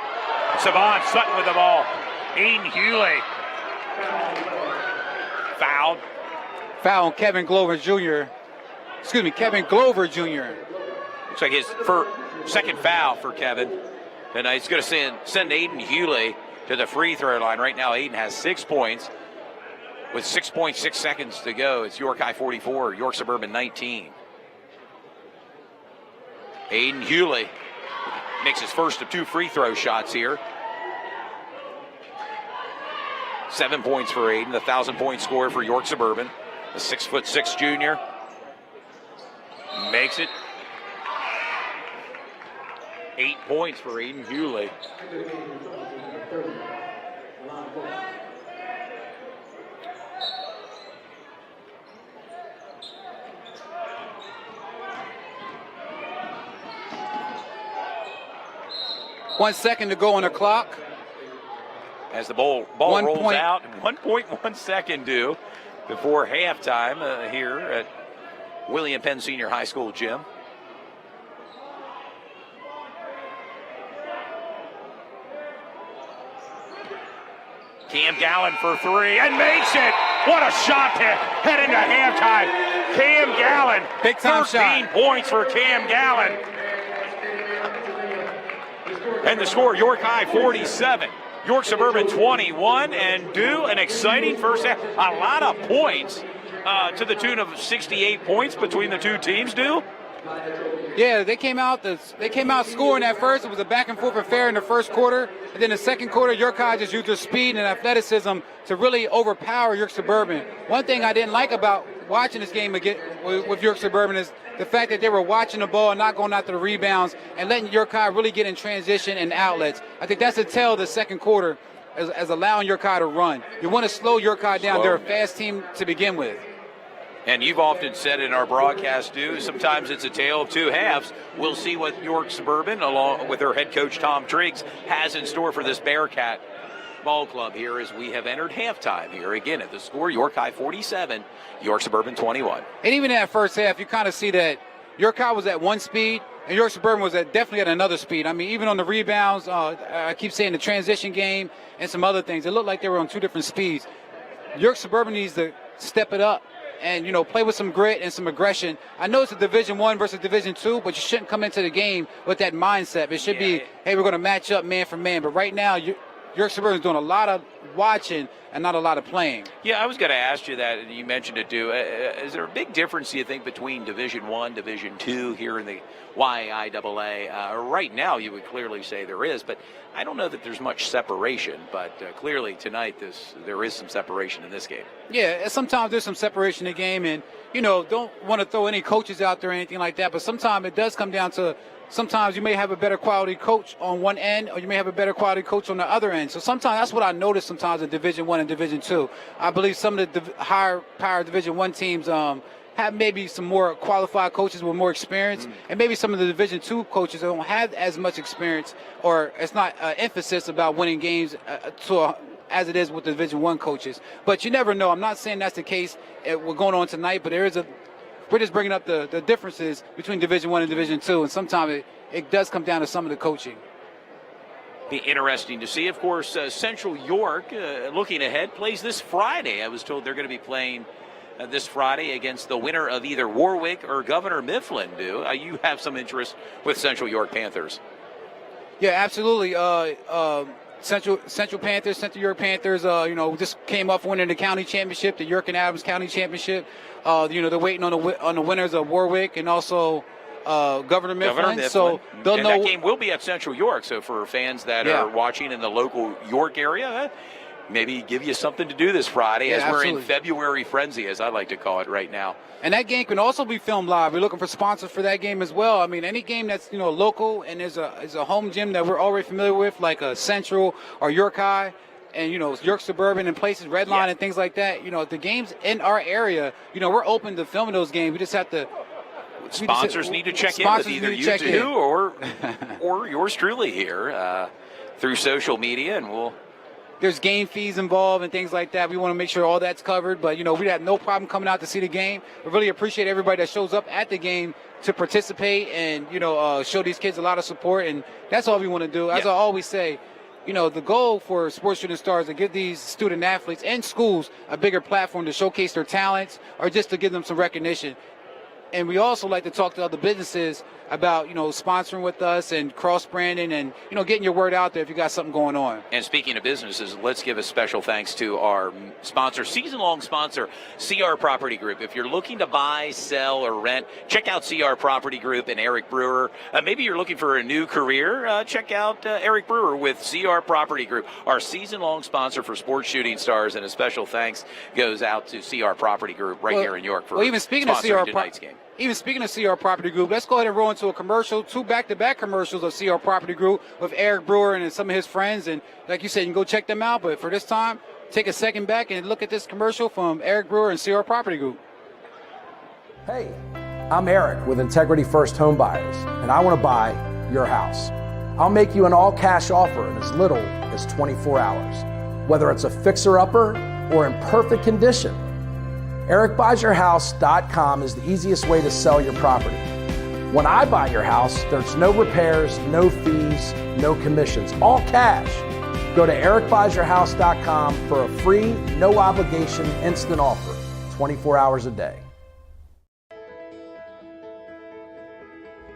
Savon Sutton with the ball. Aiden Hewley. Fouled.
Foul on Kevin Glover Jr. Kevin Glover Jr.
Looks like his second foul for Kevin. And he's going to send Aiden Hewley to the free throw line. Right now, Aiden has 6 points. with 6.6 seconds to go. It's York High 44, York Suburban 19. Aiden Hewley makes his first of 2 free throw shots here. 7 points for Aiden, the 1,000-point scorer for York Suburban. The 6'6" junior makes it. 8 points for Aiden Hewley.
One second to go on the clock.
As the ball rolls out, 1.1 second due before halftime here at William Penn Senior High School gym. Cam Gallen for 3 and makes it. What a shot to head into halftime. Cam Gallen,
Big time
13
shot.
points for Cam Gallen. And the score, York High 47, York Suburban 21, and do an exciting first half. A lot of points to the tune of 68 points between the two teams, do.
Yeah, they came out scoring at first. It was a back and forth affair in the first quarter. And then the second quarter, York High just used their speed and athleticism to really overpower York Suburban. One thing I didn't like about watching this game again with York Suburban is the fact that they were watching the ball and not going after the rebounds and letting York High really get in transition and outlets. I think that's the tell of the second quarter as allowing York High to run. You want to slow York High down. They're a fast team to begin with.
And you've often said in our broadcast, sometimes it's a tale of two halves. We'll see what York Suburban, along with their head coach Tom Triggs, has in store for this Bearcat ball club here as we have entered halftime here. Again, at the score, York High 47, York Suburban 21.
And even in that first half, you kind of see that York High was at one speed, and York Suburban was definitely at another speed. I mean, even on the rebounds, I keep saying the transition game and some other things, it looked like they were on two different speeds. York Suburban needs to step it up and, play with some grit and some aggression. I know it's a Division I versus Division II, but you shouldn't come into the game with that mindset. It should be, hey, we're going to match up man for man. But right now, York Suburban is doing a lot of watching and not a lot of playing.
Yeah, I was going to ask you that, and you mentioned it too. Is there a big difference, do you think, between Division I, Division II here in the YIAA? Right now, you would clearly say there is, but I don't know that there's much separation. But clearly tonight, there is some separation in this game.
Yeah, sometimes there's some separation in the game, and, don't want to throw any coaches out there or anything like that, but sometimes it does come down to sometimes you may have a better quality coach on one end, or you may have a better quality coach on the other end. So sometimes that's what I notice sometimes in Division I and Division II. I believe some of the higher power Division I teams have maybe some more qualified coaches with more experience, and maybe some of the Division II coaches don't have as much experience, or it's not emphasis about winning games as it is with the Division I coaches. But you never know. I'm not saying that's the case. We're going on tonight, but we're just bringing up the differences between Division I and Division II, and sometimes it does come down to some of the coaching.
Be interesting to see. Of course, Central York, looking ahead, plays this Friday. I was told they're going to be playing this Friday against the winner of either Warwick or Governor Mifflin. You have some interest with Central York Panthers?
Yeah, absolutely. Central York Panthers, just came off winning the county championship, the York and Adams County Championship. They're waiting on the winners of Warwick and also Governor Mifflin. So they'll know
that game will be at Central York. So for fans that are watching in the local York area, maybe give you something to do this Friday as we're in February frenzy, as I like to call it right now.
And that game can also be filmed live. We're looking for sponsors for that game as well. I mean, any game that's local and is a home gym that we're already familiar with, like a Central or York High, and York Suburban and places, Redline and things like that. The games in our area, we're open to filming those games. We just have to.
Sponsors need to check in with either you two or yours truly here through social media, and
there's game fees involved and things like that. We want to make sure all that's covered. But, we have no problem coming out to see the game. We really appreciate everybody that shows up at the game to participate and, show these kids a lot of support. And that's all we want to do. As I always say, the goal for Sports Shooting Stars is to give these student athletes and schools a bigger platform to showcase their talents or just to give them some recognition. And we also like to talk to other businesses about, sponsoring with us and cross-branding and, getting your word out there if you got something going on.
And speaking of businesses, let's give a special thanks to our sponsor, season-long sponsor, CR Property Group. If you're looking to buy, sell, or rent, check out CR Property Group and Eric Brewer. Maybe you're looking for a new career, check out Eric Brewer with CR Property Group, our season-long sponsor for sports shooting stars. And a special thanks goes out to CR Property Group here in York for sponsoring tonight's game.
Even speaking of CR Property Group, let's go ahead and roll into a commercial, 2 back-to-back commercials of CR Property Group with Eric Brewer and some of his friends. And like you said, you can go check them out. But for this time, take a second back and look at this commercial from Eric Brewer and CR Property Group.
Hey, I'm Eric with Integrity First Home Buyers, and I want to buy your house. I'll make you an all-cash offer in as little as 24 hours, whether it's a fixer-upper or in perfect condition. EricBuysYourHouse.com is the easiest way to sell your property. When I buy your house, there's no repairs, no fees, no commissions, all cash. Go to EricBuysYourHouse.com for a free, no obligation, instant offer, 24 hours a day.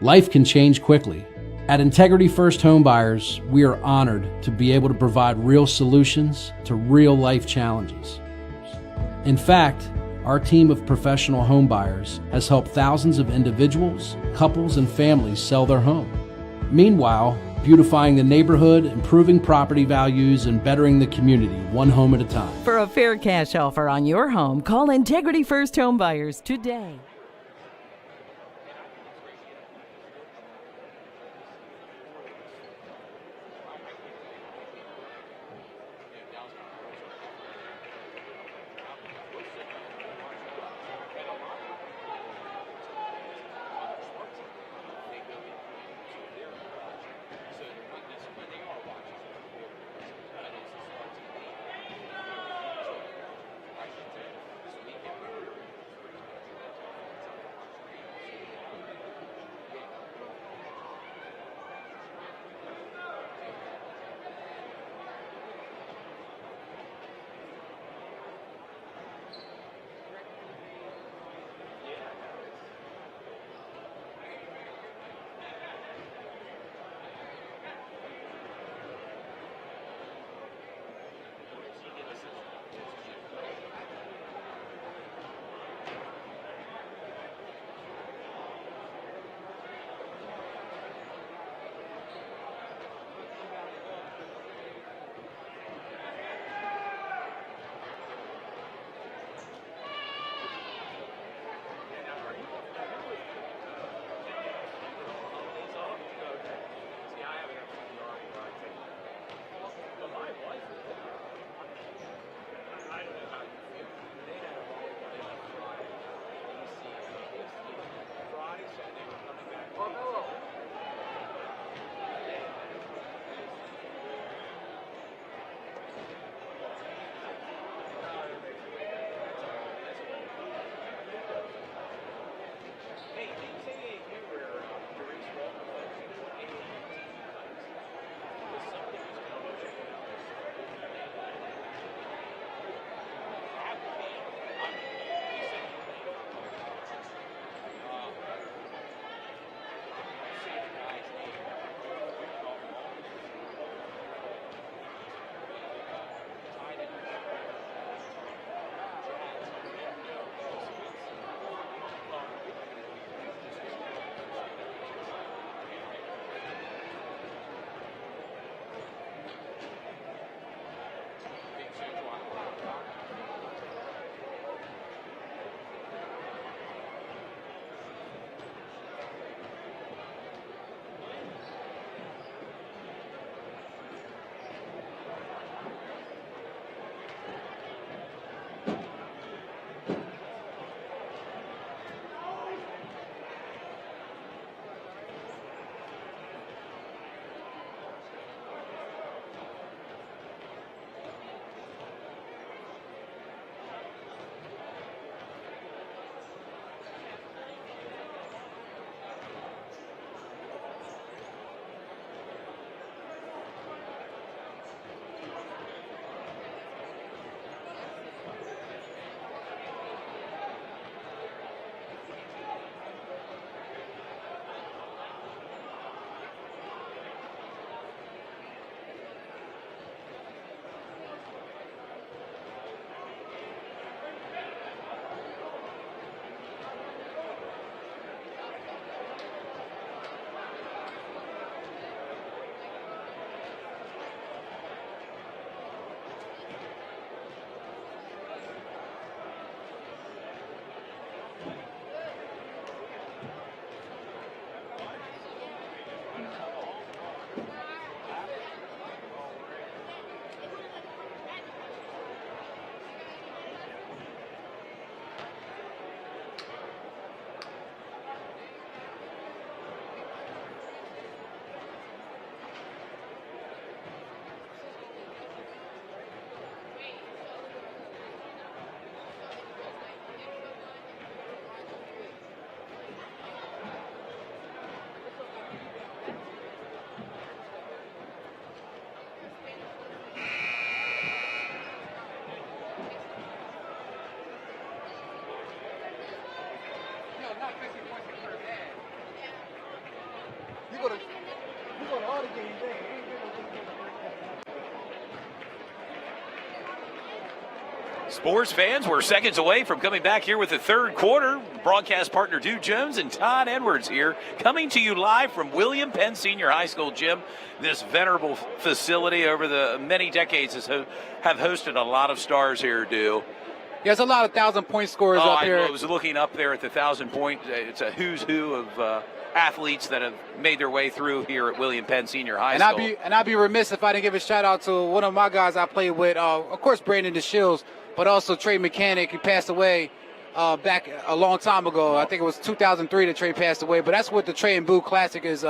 Life can change quickly. At Integrity First Home Buyers, we are honored to be able to provide real solutions to real life challenges. In fact, our team of professional home buyers has helped thousands of individuals, couples, and families sell their home. Meanwhile, beautifying the neighborhood, improving property values, and bettering the community one home at a time.
For a fair cash offer on your home, call Integrity First Home Buyers today.
to all the games.
Sports fans, we're seconds away from coming back here with the third quarter. Broadcast partner Duke Jones and Todd Edwards here, coming to you live from William Penn Senior High School Gym. This venerable facility over the many decades have hosted a lot of stars here, Dew.
Yeah, there's a lot of 1,000-point scorers up here.
I was looking up there at the 1,000-point. It's a who's who of athletes that have made their way through here at William Penn Senior High School.
I'd be remiss if I didn't give a shout out to one of my guys I played with. Of course, Brandon DeShields, but also Trey Mechanic. He passed away back a long time ago. I think it was 2003 that Trey passed away. But that's what the Trey and Boo Classic is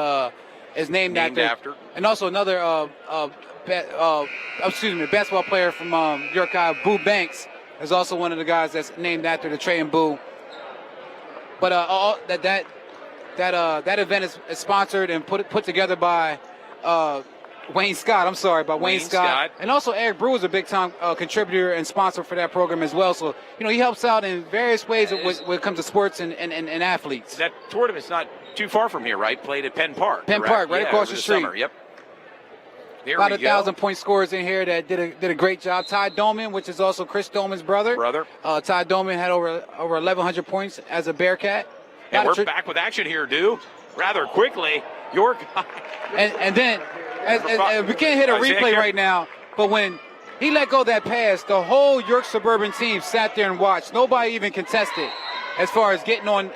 named after. And also another basketball player from York High, Boo Banks, is also one of the guys that's named after the Trey and Boo. But that event is sponsored and put together by Wayne Scott. I'm sorry, by Wayne Scott. And also Eric Brewer is a big-time contributor and sponsor for that program as well. So, he helps out in various ways when it comes to sports and athletes.
That tournament's not too far from here, right? Played at Penn Park.
Penn Park, right across the street.
Summer. Yep. There
about 1,000-point scorers in here that did a great job. Ty Doman, which is also Chris Doman's brother. Ty Doman had over 1,100 points as a Bearcat.
And we're back with action here, Dew. Rather quickly, York.
and then, we can't hit a replay right now, but when he let go of that pass, the whole York Suburban team sat there and watched. Nobody even contested as far as getting on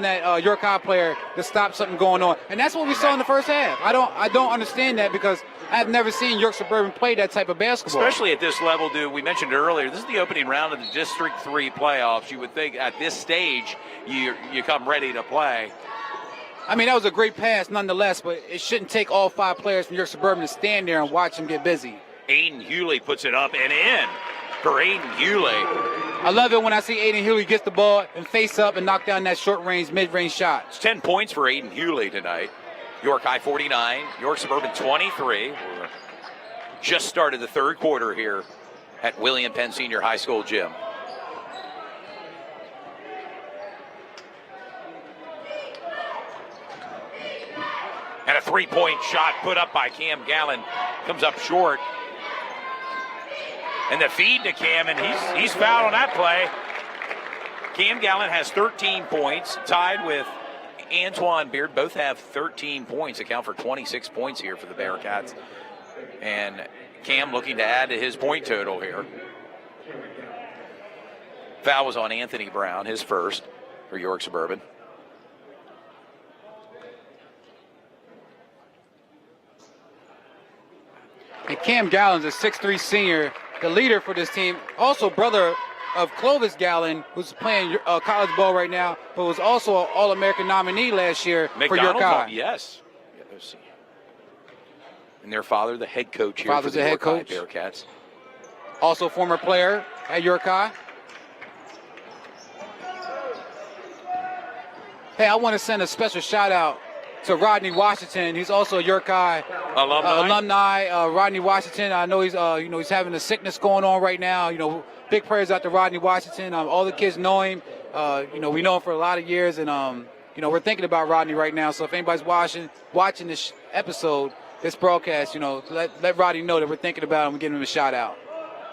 that York High player to stop something going on. And that's what we saw in the first half. I don't understand that because I've never seen York Suburban play that type of basketball.
Especially at this level, dude. We mentioned earlier, this is the opening round of the District 3 playoffs. You would think at this stage you come ready to play.
I mean, that was a great pass nonetheless, but it shouldn't take all 5 players from York Suburban to stand there and watch them get busy.
Aiden Hewley puts it up and in for Aiden Hewley.
I love it when I see Aiden Hewley gets the ball and face up and knock down that short-range, mid-range shot.
It's 10 points for Aiden Hewley tonight. York High 49, York Suburban 23. We're just started the third quarter here at William Penn Senior High School Gym. And a three-point shot put up by Cam Gallen comes up short. And the feed to Cam, and he's fouled on that play. Cam Gallen has 13 points, tied with Antoine Beard. Both have 13 points, account for 26 points here for the Bearcats. And Cam looking to add to his point total here. Foul was on Anthony Brown, his first for York Suburban.
And Cam Gallen's a 6'3" senior, the leader for this team. Also brother of Clovis Gallen, who's playing college ball right now, but was also an All-American nominee last year for York High.
Yes. And their father, the head coach here for the York High Bearcats.
Also former player at York High. Hey, I want to send a special shout out to Rodney Washington. He's also a York High alumni. Rodney Washington, I know he's having a sickness going on right now. Big prayers out to Rodney Washington. All the kids know him. We know him for a lot of years, and we're thinking about Rodney right now. So if anybody's watching this episode, this broadcast, let Rodney know that we're thinking about him and giving him a shout out.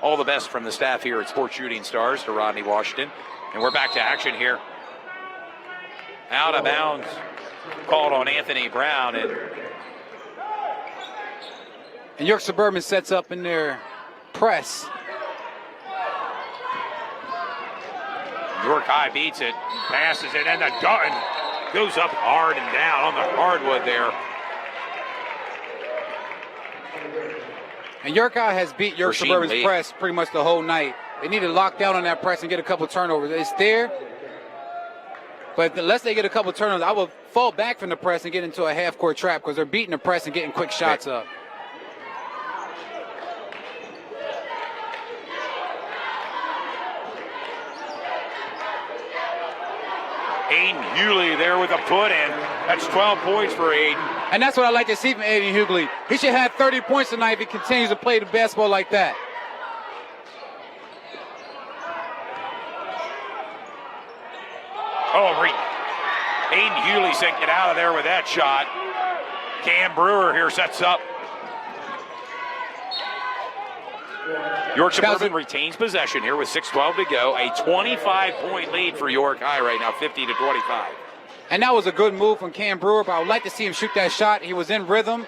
All the best from the staff here at Sports Shooting Stars to Rodney Washington, and we're back to action here. Out of bounds. Called on Anthony Brown. And
York Suburban sets up in their press.
York High beats it, passes it, and the gun goes up hard and down on the hardwood there.
And York High has beat York Suburban's press pretty much the whole night. They need to lock down on that press and get a couple turnovers. It's there. But unless they get a couple turnovers, I will fall back from the press and get into a half-court trap because they're beating the press and getting quick shots up.
Aiden Hewley there with a put-in. That's 12 points for Aiden.
And that's what I like to see from Aiden Hewley. He should have 30 points tonight if he continues to play the basketball like that.
Oh, Aiden Hewley said get out of there with that shot. Cam Brewer here sets up. York Suburban retains possession here with 6:12 to go. A 25-point lead for York High right now, 50-25.
And that was a good move from Cam Brewer, but I would like to see him shoot that shot. He was in rhythm.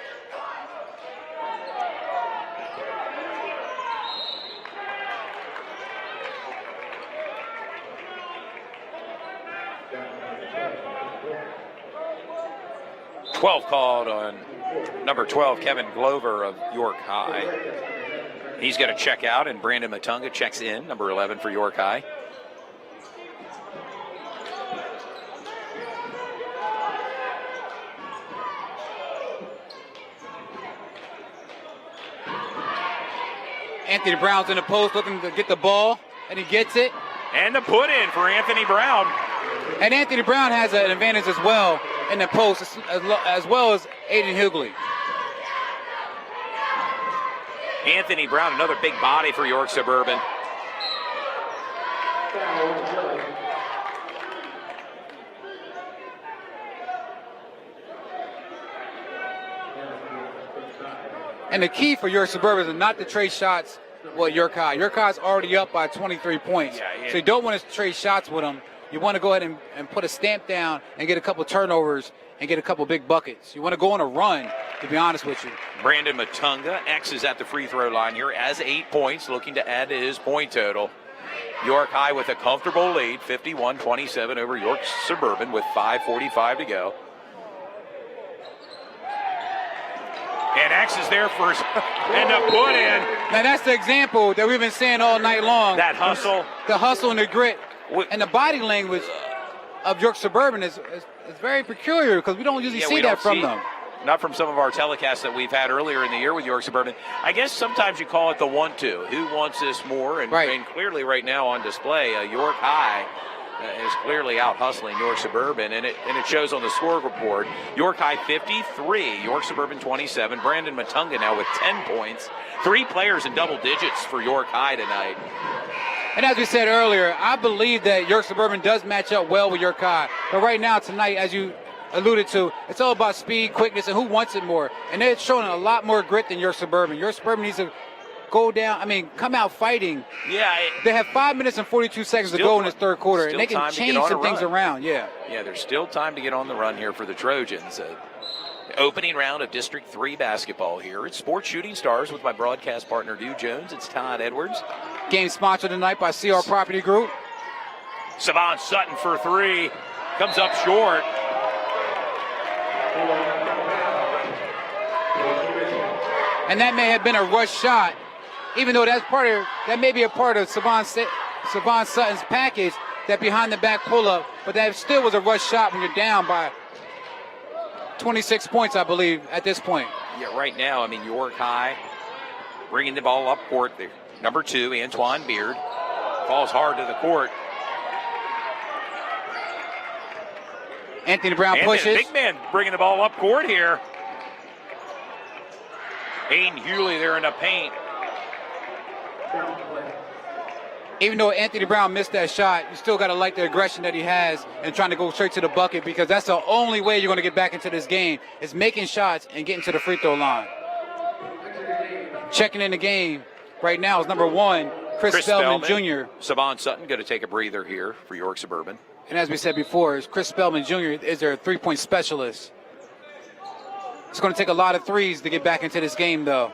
Called on number 12, Kevin Glover of York High. He's going to check out, and Brandon Matunga checks in, number 11 for York High.
Anthony Brown's in the post looking to get the ball, and he gets it.
And the put in for Anthony Brown.
And Anthony Brown has an advantage as well in the post, as well as Aiden Hughley.
Anthony Brown, another big body for York Suburban.
And the key for York Suburban is not to trade shots with York High. York High's already up by 23 points. So you don't want to trade shots with them. You want to go ahead and put a stamp down and get a couple turnovers and get a couple big buckets. You want to go on a run, to be honest with you.
Brandon Matunga X is at the free throw line here, has 8 points, looking to add to his point total. York High with a comfortable lead, 51-27 over York Suburban with 5:45 to go. And X is there for and the put in.
Now that's the example that we've been saying all night long.
That hustle.
The hustle and the grit. And the body language of York Suburban is very peculiar because we don't usually see that from them.
Not from some of our telecasts that we've had earlier in the year with York Suburban. I guess sometimes you call it the 1-2. Who wants this more? And, and clearly right now on display, York High is clearly out hustling York Suburban, and it shows on the scoreboard. York High 53, York Suburban 27. Brandon Matunga now with 10 points. 3 players in double digits for York High tonight.
And as we said earlier, I believe that York Suburban does match up well with York High. But right now, tonight, as you alluded to, it's all about speed, quickness, and who wants it more. And they're showing a lot more grit than York Suburban. York Suburban needs to come out fighting.
Yeah.
They have 5 minutes and 42 seconds to go in this third quarter, and they can change some things around. Yeah,
there's still time to get on the run here for the Trojans. Opening round of District 3 basketball here. It's Sports Shooting Stars with my broadcast partner, Dew Jones. It's Todd Edwards.
Game sponsored tonight by CR Property Group.
Savon Sutton for 3. Comes up short.
And that may have been a rush shot, even though that may be a part of Savon Sutton's package, that behind the back pull up, but that still was a rush shot when you're down by 26 points, I believe, at this point.
Yeah, right now, York High bringing the ball up court. Number 2, Antoine Beard, falls hard to the court.
Anthony Brown pushes.
Big man bringing the ball up court here. Aiden Hughley there in the paint.
Even though Anthony Brown missed that shot, you still got to like the aggression that he has and trying to go straight to the bucket, because that's the only way you're going to get back into this game is making shots and getting to the free throw line. Checking in the game right now is number 1, Chris Spellman Jr.
Savon Sutton going to take a breather here for York Suburban.
And as we said before, Chris Spellman Jr. is their three-point specialist. It's going to take a lot of threes to get back into this game, though.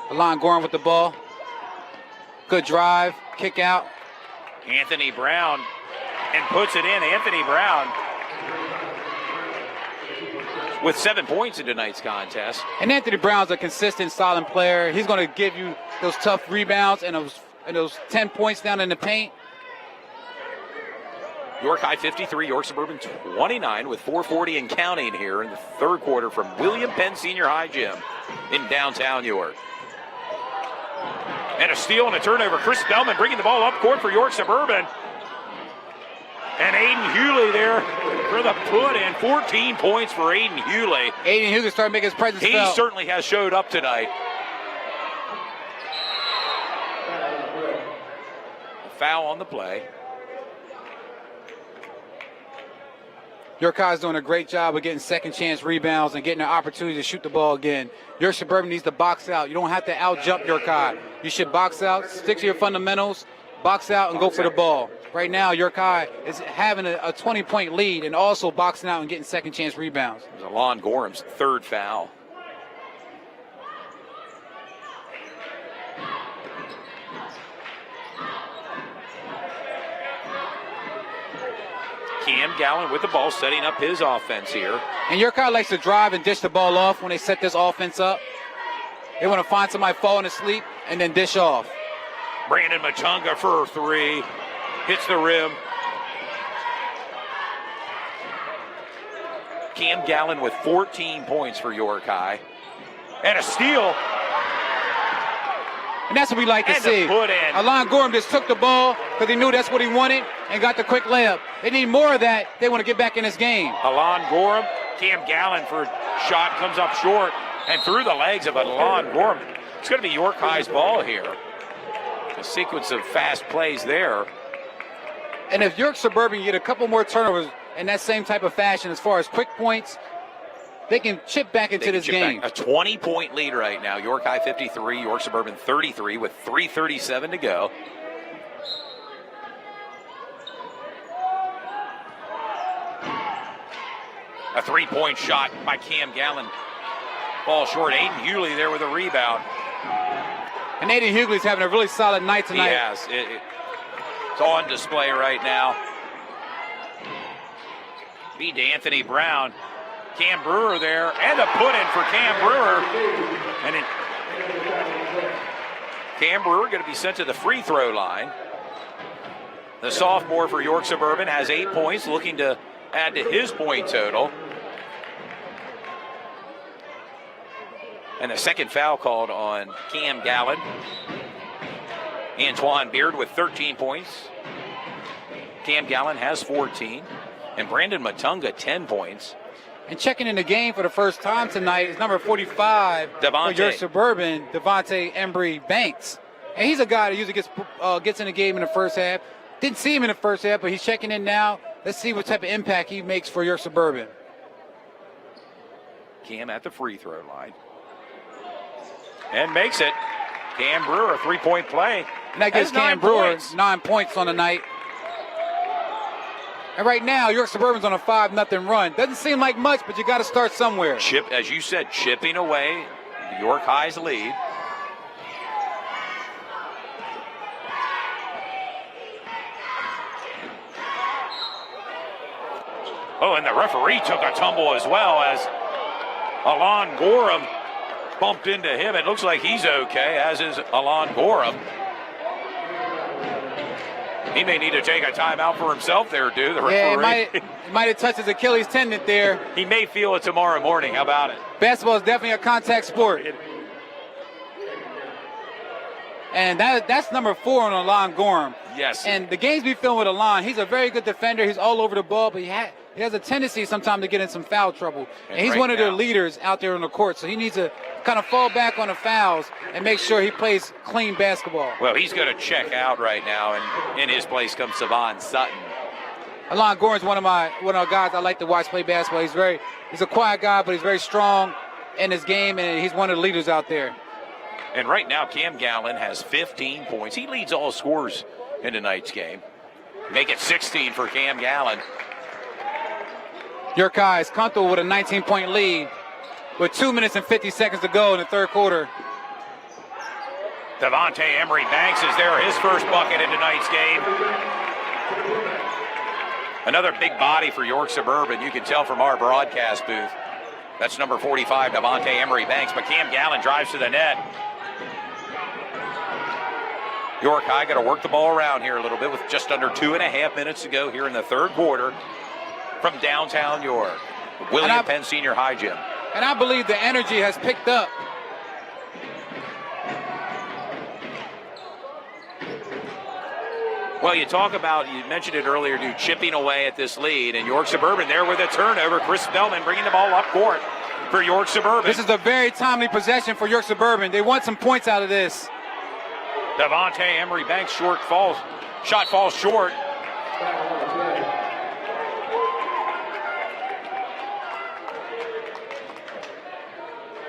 Alon Gorin with the ball. Good drive, kick out.
Anthony Brown, and puts it in. Anthony Brown with 7 points in tonight's contest.
And Anthony Brown's a consistent, solid player. He's going to give you those tough rebounds and those 10 points down in the paint.
York High 53, York Suburban 29 with 4:40 and counting here in the third quarter from William Penn Senior High Gym in downtown York. And a steal and a turnover. Chris Spellman bringing the ball up court for York Suburban. And Aiden Hughley there for the put in. 14 points for Aiden Hughley.
Aiden Hughley started making his presence felt.
He certainly has showed up tonight. A foul on the play.
York High is doing a great job of getting second chance rebounds and getting an opportunity to shoot the ball again. York Suburban needs to box out. You don't have to out-jump York High. You should box out, stick to your fundamentals, box out, and go for the ball. Right now, York High is having a 20-point lead and also boxing out and getting second chance rebounds.
It was Alon Gorham's third foul. Cam Gallen with the ball, setting up his offense here.
And York High likes to drive and dish the ball off when they set this offense up. They want to find somebody falling asleep and then dish off.
Brandon Matunga for 3. Hits the rim. Cam Gallen with 14 points for York High. And a steal.
And that's what we like to
And
see.
the put in.
Alon Gorham just took the ball because he knew that's what he wanted and got the quick layup. They need more of that. They want to get back in this game.
Alon Gorham, Cam Gallen for a shot, comes up short and through the legs of Alon Gorham. It's going to be York High's ball here. A sequence of fast plays there.
And if York Suburban get a couple more turnovers in that same type of fashion as far as quick points, they can chip back into this game.
A 20-point lead right now. York High 53, York Suburban 33 with 3:37 to go. A three-point shot by Cam Gallen. Ball short. Aiden Hughley there with a rebound.
And Aiden Hughley's having a really solid night tonight.
He has. It's on display right now. Beat to Anthony Brown. Cam Brewer there, and a put-in for Cam Brewer. And Cam Brewer going to be sent to the free throw line. The sophomore for York Suburban has 8 points, looking to add to his point total. And the second foul called on Cam Gallen. Antoine Beard with 13 points. Cam Gallen has 14. And Brandon Matunga, 10 points.
And checking in the game for the first time tonight is number 45
Devontae.
for York Suburban, Devontae Embry Banks. And he's a guy that usually gets in the game in the first half. Didn't see him in the first half, but he's checking in now. Let's see what type of impact he makes for York Suburban.
Cam at the free throw line. And makes it. Cam Brewer, a three-point play.
And that gives Cam Brewer 9 points on the night. And right now, York Suburban's on a 5-0 run. Doesn't seem like much, but you got to start somewhere.
Chip, as you said, chipping away York High's lead. Oh, and the referee took a tumble as well as Alon Gorham bumped into him. It looks like he's okay, as is Alon Gorham. He may need to take a timeout for himself there, the referee.
Yeah, he might have touched his Achilles tendon there.
He may feel it tomorrow morning. How about it?
Basketball is definitely a contact sport. And that's number 4 on Alon Gorham.
Yes.
And the games we film with Alon, he's a very good defender. He's all over the ball, but he has a tendency sometimes to get in some foul trouble. And he's
right
one of their
now,
leaders out there on the court, so he needs to kind of fall back on the fouls and make sure he plays clean basketball.
Well, he's going to check out right now, and in his place comes Savon Sutton.
Alon Gorham's one of the guys I like to watch play basketball. He's a quiet guy, but he's very strong in his game, and he's one of the leaders out there.
And right now, Cam Gallen has 15 points. He leads all scorers in tonight's game. Make it 16 for Cam Gallen.
York High is comfortable with a 19-point lead with 2 minutes and 50 seconds to go in the third quarter.
Devontae Embry Banks is there, his first bucket in tonight's game. Another big body for York Suburban. You can tell from our broadcast booth. That's number 45, Devontae Embry Banks. But Cam Gallen drives to the net. York High got to work the ball around here a little bit with just under 2.5 minutes to go here in the third quarter from downtown York. William Penn Senior High Gym.
And I believe the energy has picked up.
Well, you mentioned it earlier, dude, chipping away at this lead, and York Suburban there with a turnover. Chris Spellman bringing the ball up court for York Suburban.
This is a very timely possession for York Suburban. They want some points out of this.
Devontae Embry Banks shot falls short.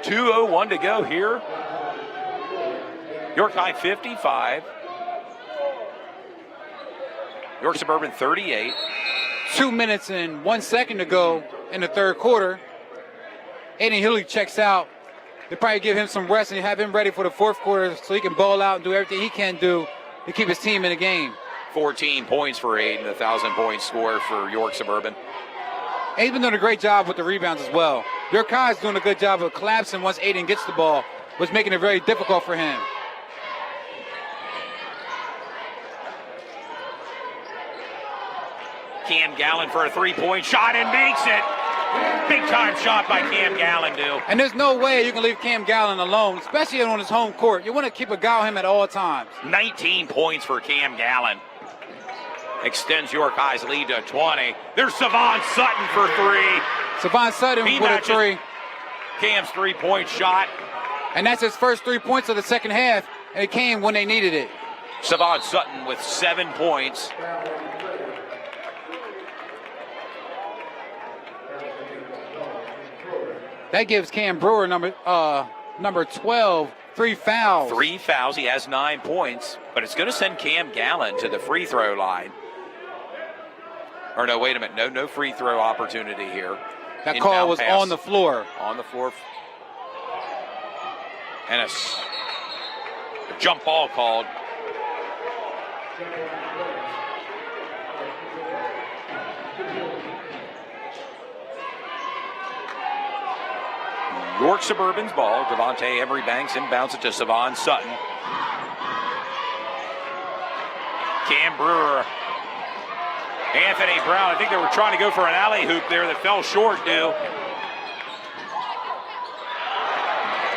2:01 to go here. York High 55. York Suburban 38.
2 minutes and 1 second to go in the third quarter. Aiden Hewley checks out. They probably give him some rest and have him ready for the fourth quarter so he can ball out and do everything he can do to keep his team in the game.
14 points for Aiden, 1,000-point score for York Suburban.
Aiden's been doing a great job with the rebounds as well. York High is doing a good job of collapsing once Aiden gets the ball, which is making it very difficult for him.
Cam Gallen for a three-point shot and makes it. Big-time shot by Cam Gallen, dude.
And there's no way you can leave Cam Gallen alone, especially on his home court. You want to keep a guy on him at all times.
19 points for Cam Gallen. Extends York High's lead to 20. There's Savon Sutton for three.
Savon Sutton with a three.
Cam's three-point shot.
And that's his first 3 points of the second half, and it came when they needed it.
Savon Sutton with 7 points.
That gives Cam Brewer number 12 3 fouls.
3 fouls. He has 9 points, but it's going to send Cam Gallen to the free throw line. Or no, wait a minute. No free throw opportunity here.
That call was on the floor.
On the floor. And a jump ball called. York Suburban's ball. Devontae Emery-Banks inbounds it to Savon Sutton. Cam Brewer. Anthony Brown. I think they were trying to go for an alley hoop there that fell short, dude.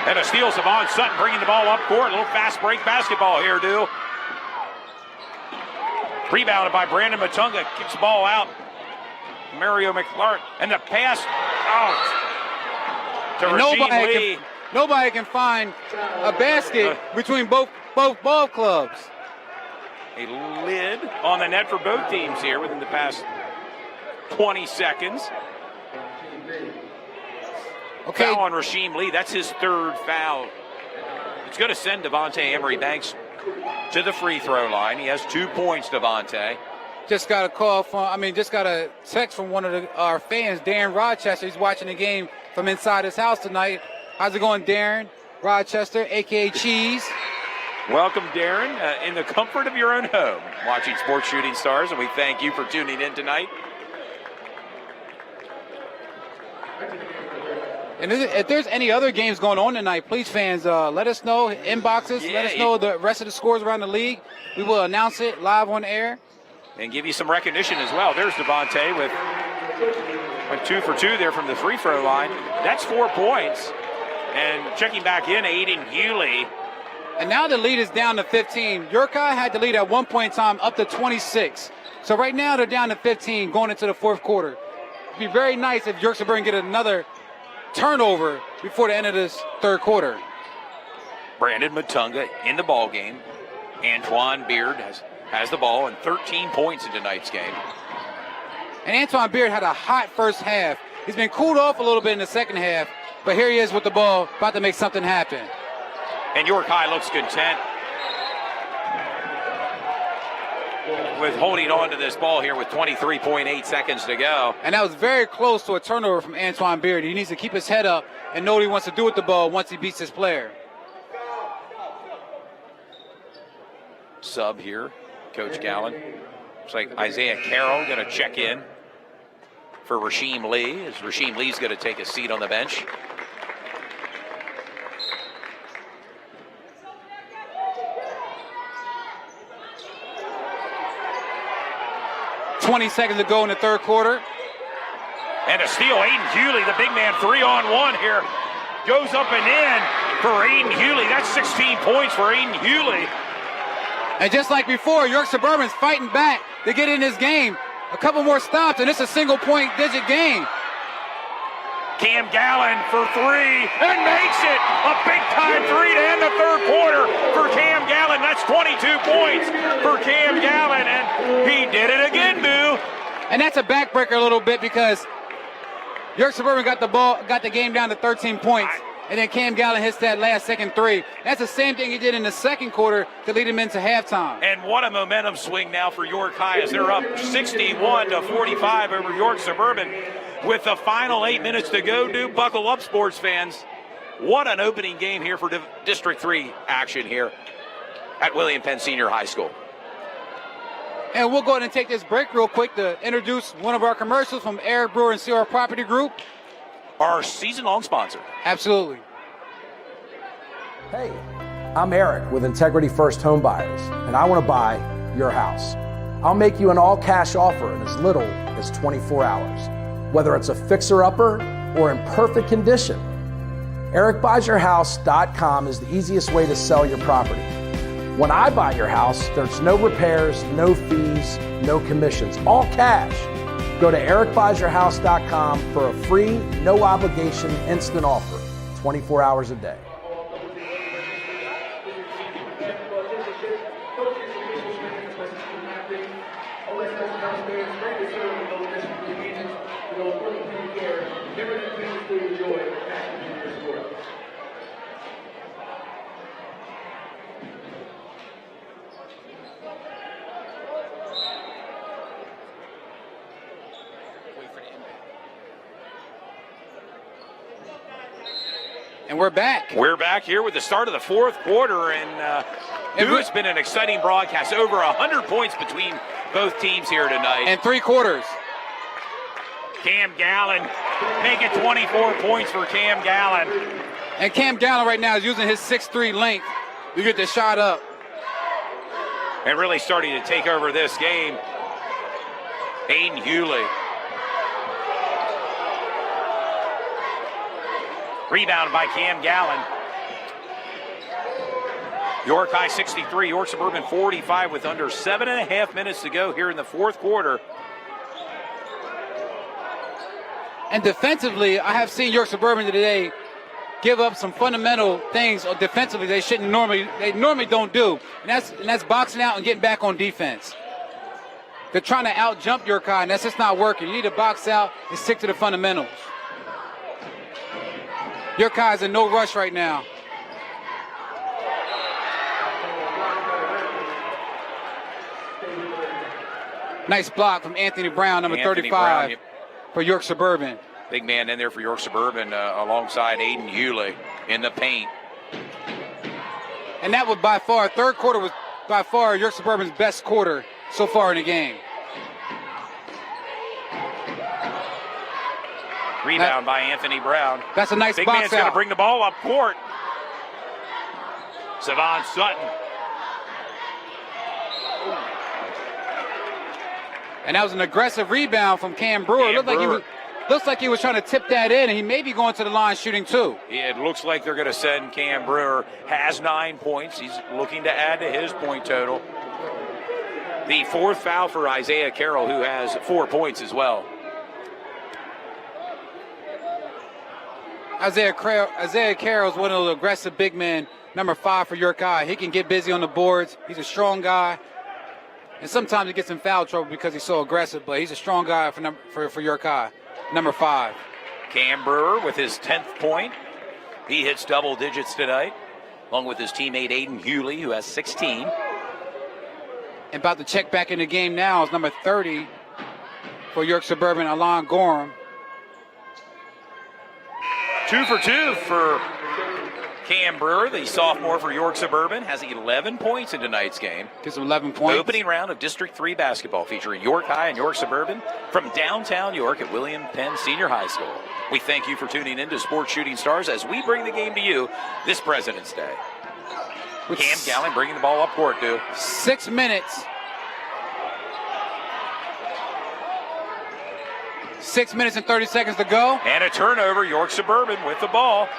And a steal, Savon Sutton bringing the ball up court. A little fast break basketball here, dude. Rebounded by Brandon Matunga. Kicks the ball out. Mario McClart. And the pass out to Rasheem Lee.
Nobody can find a basket between both ball clubs.
A lid on the net for both teams here within the past 20 seconds.
Okay.
Foul on Rasheem Lee. That's his third foul. It's going to send Devontae Emery-Banks to the free throw line. He has 2 points, Devontae.
Just got a text from one of our fans, Darren Rochester. He's watching the game from inside his house tonight. How's it going, Darren Rochester, a.k.a. Cheese?
Welcome, Darren, in the comfort of your own home, watching Sports Shooting Stars, and we thank you for tuning in tonight.
And if there's any other games going on tonight, please, fans, let us know. Inboxes, let us know the rest of the scores around the league. We will announce it live on air.
And give you some recognition as well. There's Devontae with 2 for 2 there from the free throw line. That's 4 points. And checking back in, Aiden Hewley.
And now the lead is down to 15. York High had the lead at one point in time up to 26. So right now they're down to 15 going into the fourth quarter. It'd be very nice if York Suburban get another turnover before the end of this third quarter.
Brandon Matunga in the ball game. Antoine Beard has the ball and 13 points in tonight's game.
And Antoine Beard had a hot first half. He's been cooled off a little bit in the second half, but here he is with the ball, about to make something happen.
And York High looks content with holding on to this ball here with 23.8 seconds to go.
And that was very close to a turnover from Antoine Beard. He needs to keep his head up and know what he wants to do with the ball once he beats his player.
Sub here, Coach Gallen. Looks like Isaiah Carroll going to check in for Rasheem Lee, as Rasheem Lee's going to take a seat on the bench.
.20 seconds to go in the third quarter.
And a steal, Aiden Hewley, the big man, 3-on-1 here. Goes up and in for Aiden Hewley. That's 16 points for Aiden Hewley.
And just like before, York Suburban's fighting back to get in this game. A couple more stops, and it's a single-point digit game.
Cam Gallen for three, and makes it. A big-time three to end the third quarter for Cam Gallen. That's 22 points for Cam Gallen, and he did it again, Boo.
And that's a backbreaker a little bit because York Suburban got the game down to 13 points. and then Cam Gallen hits that last second three. That's the same thing he did in the second quarter to lead him into halftime.
And what a momentum swing now for York High as they're up 61-45 over York Suburban. With the final 8 minutes to go, do buckle up, sports fans. What an opening game here for District 3 action here at William Penn Senior High School.
And we'll go ahead and take this break real quick to introduce one of our commercials from Eric Brewer and CR Property Group.
Our season-long sponsor.
Absolutely.
Hey, I'm Eric with Integrity First Home Buyers, and I want to buy your house. I'll make you an all-cash offer in as little as 24 hours, whether it's a fixer-upper or in perfect condition. EricBuysYourHouse.com is the easiest way to sell your property. When I buy your house, there's no repairs, no fees, no commissions, all cash. Go to EricBuysYourHouse.com for a free, no obligation, instant offer, 24 hours a day.
And we're back.
We're back here with the start of the fourth quarter, and it's been an exciting broadcast. Over 100 points between both teams here tonight.
And 3 quarters.
Cam Gallen making 24 points for Cam Gallen.
And Cam Gallen right now is using his 6'3" length to get the shot up.
And really starting to take over this game, Aiden Hewley. Rebound by Cam Gallen. York High 63, York Suburban 45 with under 7.5 minutes to go here in the fourth quarter.
And defensively, I have seen York Suburban today give up some fundamental things defensively they normally don't do. And that's boxing out and getting back on defense. They're trying to out-jump York High, and that's just not working. You need to box out and stick to the fundamentals. York High is in no rush right now. Nice block from Anthony Brown, number 35,
Brown, yep.
For York Suburban.
Big man in there for York Suburban alongside Aiden Hewley in the paint.
And that was by far, third quarter was by far York Suburban's best quarter so far in the game.
Rebound by Anthony Brown.
That's a nice
Big
box
man's going to
out.
bring the ball up court. Savon Sutton.
And that was an aggressive rebound from Cam Brewer. Looks like he was trying to tip that in, and he may be going to the line shooting too.
Yeah, it looks like they're going to send Cam Brewer. Has 9 points. He's looking to add to his point total. The fourth foul for Isaiah Carroll, who has 4 points as well.
Isaiah Carroll is one of the aggressive big men, number 5 for York High. He can get busy on the boards. He's a strong guy. And sometimes he gets in foul trouble because he's so aggressive, but he's a strong guy for York High, number 5.
Cam Brewer with his 10th point. He hits double digits tonight, along with his teammate Aiden Hewley, who has 16.
And about to check back in the game now is number 30 for York Suburban, Alon Gorham.
2 for 2 for Cam Brewer, the sophomore for York Suburban, has 11 points in tonight's game.
Gives him 11 points.
Opening round of District 3 basketball featuring York High and York Suburban from downtown York at William Penn Senior High School. We thank you for tuning in to Sports Shooting Stars as we bring the game to you this President's Day. Cam Gallen bringing the ball up court, dude.
6 minutes. 6 minutes and 30 seconds to go.
And a turnover, York Suburban with the ball.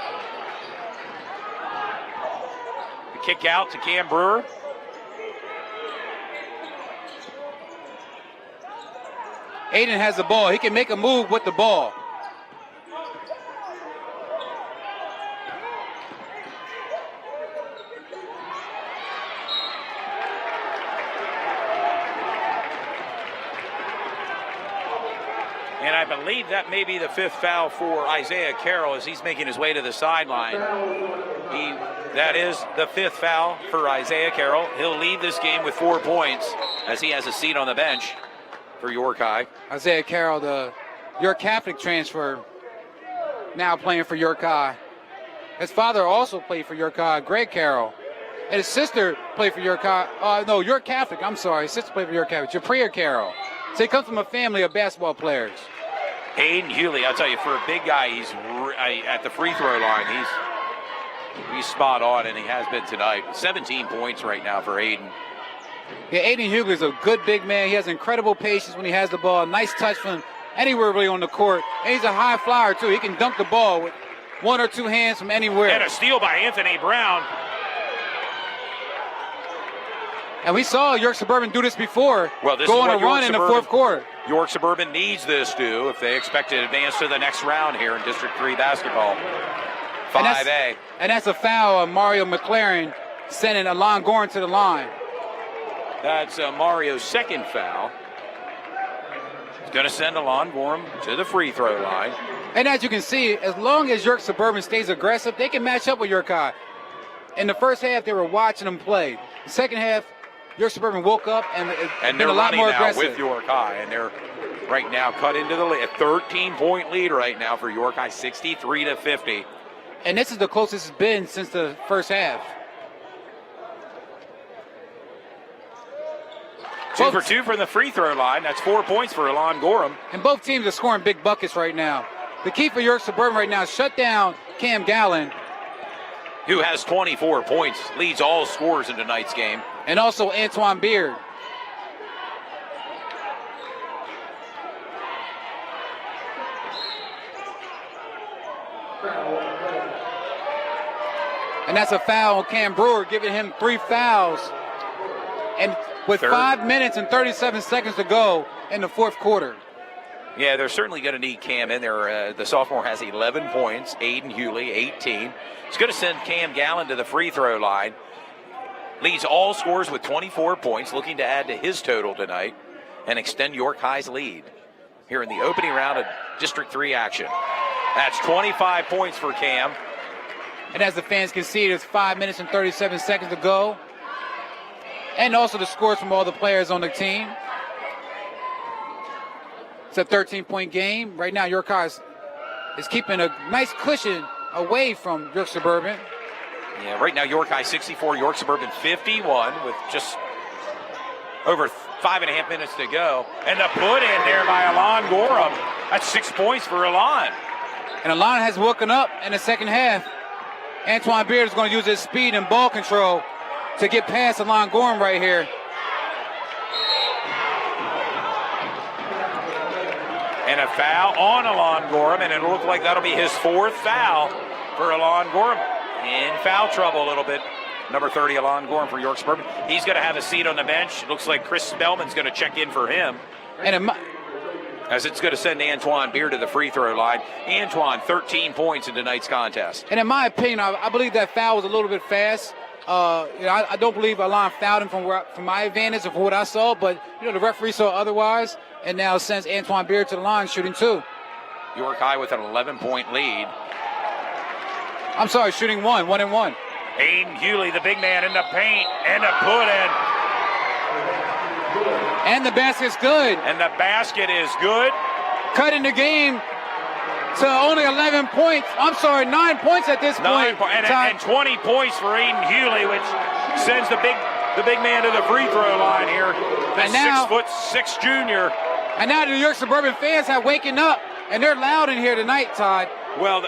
The kick out to Cam Brewer.
Aiden has the ball. He can make a move with the ball.
And I believe that may be the 5th foul for Isaiah Carroll as he's making his way to the sideline. That is the 5th foul for Isaiah Carroll. He'll leave this game with 4 points as he has a seat on the bench for York High.
Isaiah Carroll, the York Catholic transfer, now playing for York High. His father also played for York High, Greg Carroll. And his sister played for York High. No, York Catholic, I'm sorry. His sister played for York Catholic, Japria Carroll. So he comes from a family of basketball players.
Aiden Hewley, I'll tell you, for a big guy, he's at the free throw line. He's spot on, and he has been tonight. 17 points right now for Aiden.
Yeah, Aiden Hughley is a good big man. He has incredible patience when he has the ball. Nice touch from anywhere really on the court. And he's a high flyer, too. He can dunk the ball with 1 or 2 hands from anywhere.
And a steal by Anthony Brown.
And we saw York Suburban do this before,
well, this
go
is
on
what
a run in the fourth quarter.
York Suburban needs this to if they expect to advance to the next round here in District 3 basketball. 5A.
And that's a foul of Mario McLaren sending Alon Gorin to the line.
That's Mario's 2nd foul. He's going to send Alon Gorin to the free throw line.
And as you can see, as long as York Suburban stays aggressive, they can match up with York High. In the first half, they were watching them play. The second half, York Suburban woke up and
they're
been a lot more
now
aggressive.
with York High, and they're right now cut into the lead. A 13-point lead right now for York High, 63-50.
And this is the closest it's been since the first half.
2 for 2 from the free throw line. That's 4 points for Alon Gorin.
And both teams are scoring big buckets right now. The key for York Suburban right now is shut down Cam Gallen,
who has 24 points, leads all scorers in tonight's game.
and also Antoine Beard. And that's a foul on Cam Brewer, giving him 3 fouls. And with 5 minutes and 37 seconds to go in the fourth quarter.
Yeah, they're certainly going to need Cam in there. The sophomore has 11 points. Aiden Hewley, 18. He's going to send Cam Gallen to the free throw line. Leads all scorers with 24 points, looking to add to his total tonight and extend York High's lead here in the opening round of District 3 action. That's 25 points for Cam.
And as the fans can see, there's 5 minutes and 37 seconds to go. And also the scores from all the players on the team. It's a 13-point game. Right now, York High is keeping a nice cushion away from York Suburban.
Yeah, right now York High 64, York Suburban 51 with just over 5.5 minutes to go. And the put in there by Alon Gorin. That's 6 points for Alon.
And Alon has woken up in the second half. Antoine Beard is going to use his speed and ball control to get past Alon Gorin right here.
And a foul on Alon Gorin, and it'll look like that'll be his 4th foul for Alon Gorin. In foul trouble a little bit. Number 30, Alon Gorin for York Suburban. He's going to have a seat on the bench. It looks like Chris Spellman's going to check in for him.
And
as it's going to send Antoine Beard to the free throw line. Antoine, 13 points in tonight's contest.
And in my opinion, I believe that foul was a little bit fast. I don't believe Alon fouled him from my advantage of what I saw, but the referee saw otherwise, and now sends Antoine Beard to the line shooting 2.
York High with an 11-point lead.
I'm sorry, shooting 1 and 1.
Aiden Hewley, the big man in the paint, and a put in.
And the basket's good.
And the basket is good.
Cutting the game to only 11 points. I'm sorry, 9 points at this point.
And 20 points for Aiden Hewley, which sends the big man to the free throw line here. The 6'6" junior.
And now the York Suburban fans have waken up, and they're loud in here tonight, Todd.
Well,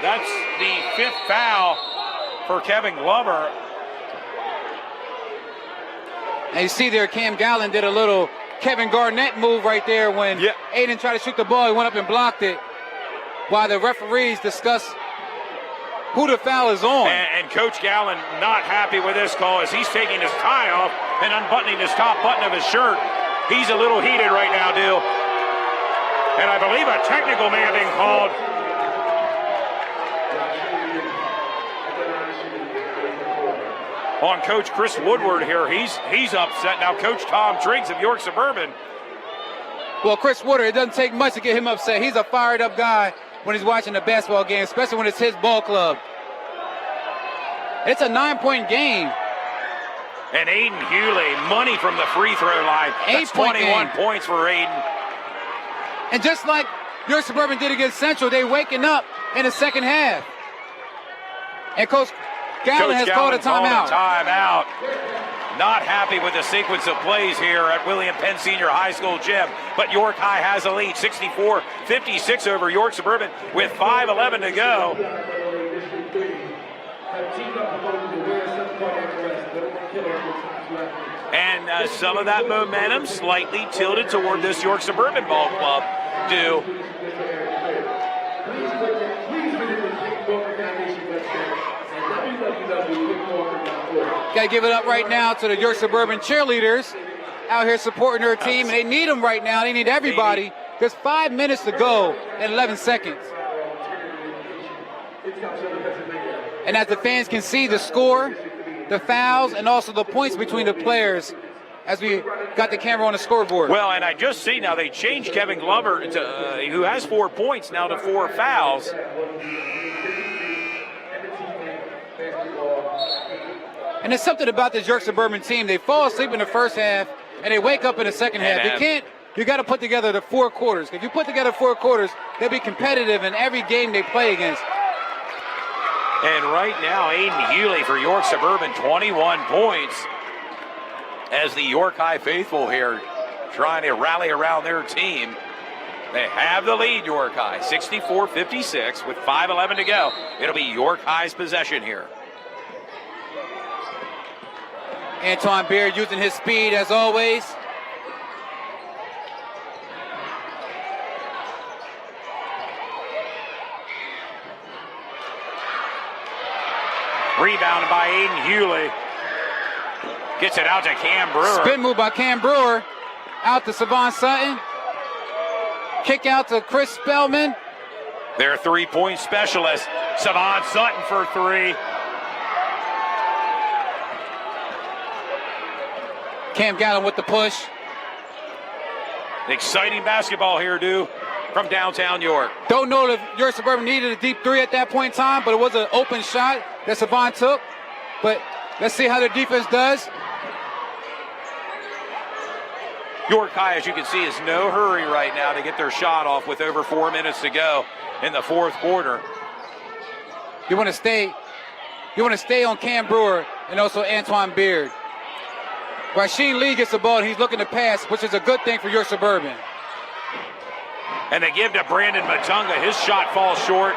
that's the 5th foul for Kevin Glover.
And you see there, Cam Gallen did a little Kevin Garnett move right there when Aiden tried to shoot the ball. He went up and blocked it while the referees discuss who the foul is on.
And Coach Gallen not happy with this call as he's taking his tie off and unbuttoning his top button of his shirt. He's a little heated right now, Dill. And I believe a technical may have been called. On Coach Chris Woodward here, he's upset. Now Coach Tom Triggs of York Suburban
Well, Chris Woodard, it doesn't take much to get him upset. He's a fired up guy when he's watching a basketball game, especially when it's his ball club. It's a 9-point game.
And Aiden Hewley, money from the free throw line. That's 21 points for Aiden.
And just like York Suburban did against Central, they waking up in the second half. And Coach Gallen has called a timeout.
Not happy with the sequence of plays here at William Penn Senior High School gym, but York High has a lead, 64-56 over York Suburban with 5:11 to go. And some of that momentum slightly tilted toward this York Suburban ball club due.
Got to give it up right now to the York Suburban cheerleaders out here supporting their team. And they need them right now. They need everybody. There's 5 minutes to go and 11 seconds. And as the fans can see, the score, the fouls, and also the points between the players as we got the camera on the scoreboard.
Well, and I just see now they changed Kevin Glover, who has 4 points, now to 4 fouls.
And there's something about this York Suburban team. They fall asleep in the first half, and they wake up in the second half. You got to put together the 4 quarters. If you put together 4 quarters, they'll be competitive in every game they play against.
And right now, Aiden Hewley for York Suburban, 21 points. As the York High faithful here trying to rally around their team. They have the lead, York High, 64-56 with 5:11 to go. It'll be York High's possession here.
Antoine Beard using his speed as always.
Rebounded by Aiden Hewley. Gets it out to Cam Brewer.
Spin move by Cam Brewer. Out to Savon Sutton. Kick out to Chris Spellman.
Their 3-point specialist, Savon Sutton for 3.
Cam Gallen with the push.
Exciting basketball here, from downtown York.
Don't know if York Suburban needed a deep 3 at that point in time, but it was an open shot that Savon took. But let's see how the defense does.
York High, as you can see, is no hurry right now to get their shot off with over 4 minutes to go in the fourth quarter.
You want to stay on Cam Brewer and also Antoine Beard. Rasheen Lee gets the ball and he's looking to pass, which is a good thing for York Suburban.
And they give to Brandon Matunga. His shot falls short.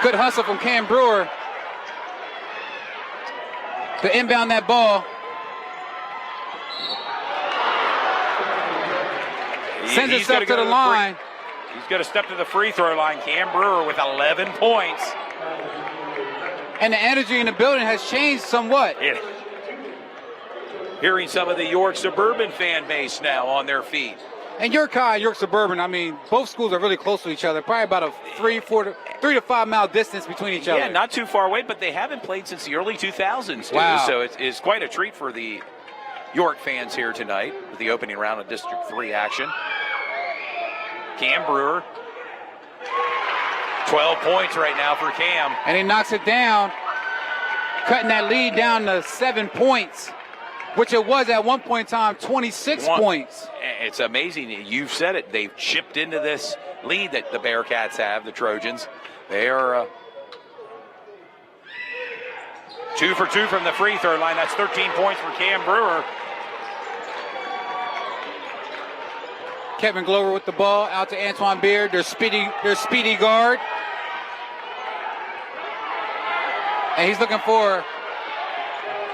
Good hustle from Cam Brewer to inbound that ball. Sends himself to the line.
He's going to step to the free throw line. Cam Brewer with 11 points.
And the energy in the building has changed somewhat.
Hearing some of the York Suburban fan base now on their feet.
And York High, York Suburban, I mean, both schools are really close to each other. Probably about a 3 to 5 mile distance between each other.
Yeah, not too far away, but they haven't played since the early 2000s,
Wow.
So it's quite a treat for the York fans here tonight with the opening round of District 3 action. Cam Brewer, 12 points right now for Cam.
And he knocks it down, cutting that lead down to 7 points, which it was at one point in time 26 points.
It's amazing. You've said it. They've chipped into this lead that the Bearcats have, the Trojans. They are 2 for 2 from the free throw line. That's 13 points for Cam Brewer.
Kevin Glover with the ball, out to Antoine Beard, their speedy guard. And he's looking for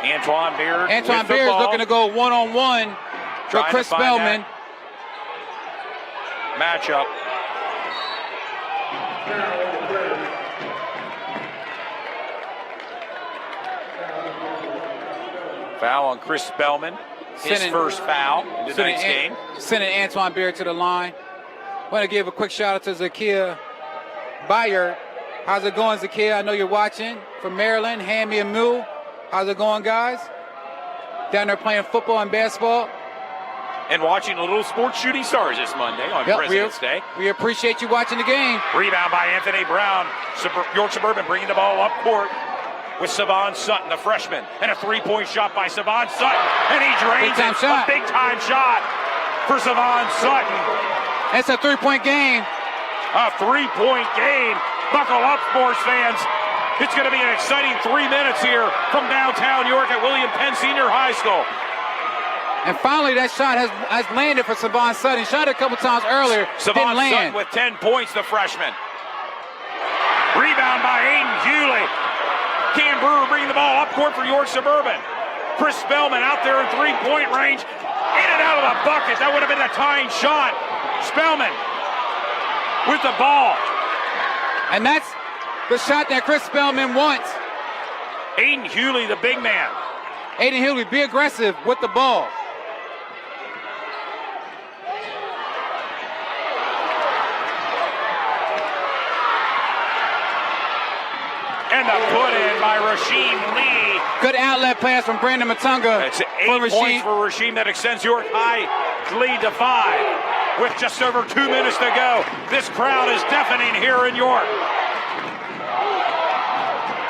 Antoine Beard.
Antoine Beard is looking to go one-on-one with Chris Spellman.
Matchup. Foul on Chris Spellman. His first foul in tonight's game.
Sending Antoine Beard to the line. Want to give a quick shout out to Zakia Bayer. How's it going, Zakia? I know you're watching from Maryland. Hand me a mule. How's it going, guys? Down there playing football and basketball.
and watching a little sports shooting stars this Monday on President's Day.
We appreciate you watching the game.
Rebound by Anthony Brown. York Suburban bringing the ball up court with Savon Sutton, the freshman, and a three-point shot by Savon Sutton, and he drains it. A big-time shot for Savon Sutton.
It's a three-point game.
A three-point game. Buckle up, sports fans. It's going to be an exciting 3 minutes here from downtown York at William Penn Senior High School.
And finally, that shot has landed for Savon Sutton. He shot it a couple times earlier.
Savon
didn't land.
Sutton with 10 points, the freshman. Rebound by Aiden Hewley. Cam Brewer bringing the ball up court for York Suburban. Chris Spellman out there in three-point range. In and out of the bucket. That would have been a tying shot. Spellman with the ball.
And that's the shot that Chris Spellman wants.
Aiden Hewley, the big man.
Aiden Hewley, be aggressive with the ball.
And the put-in by Rasheem Lee.
Good outlet pass from Brandon Matunga.
That's 8 points for Rasheem. That extends York High's lead to 5. With just over 2 minutes to go, this crowd is deafening here in York.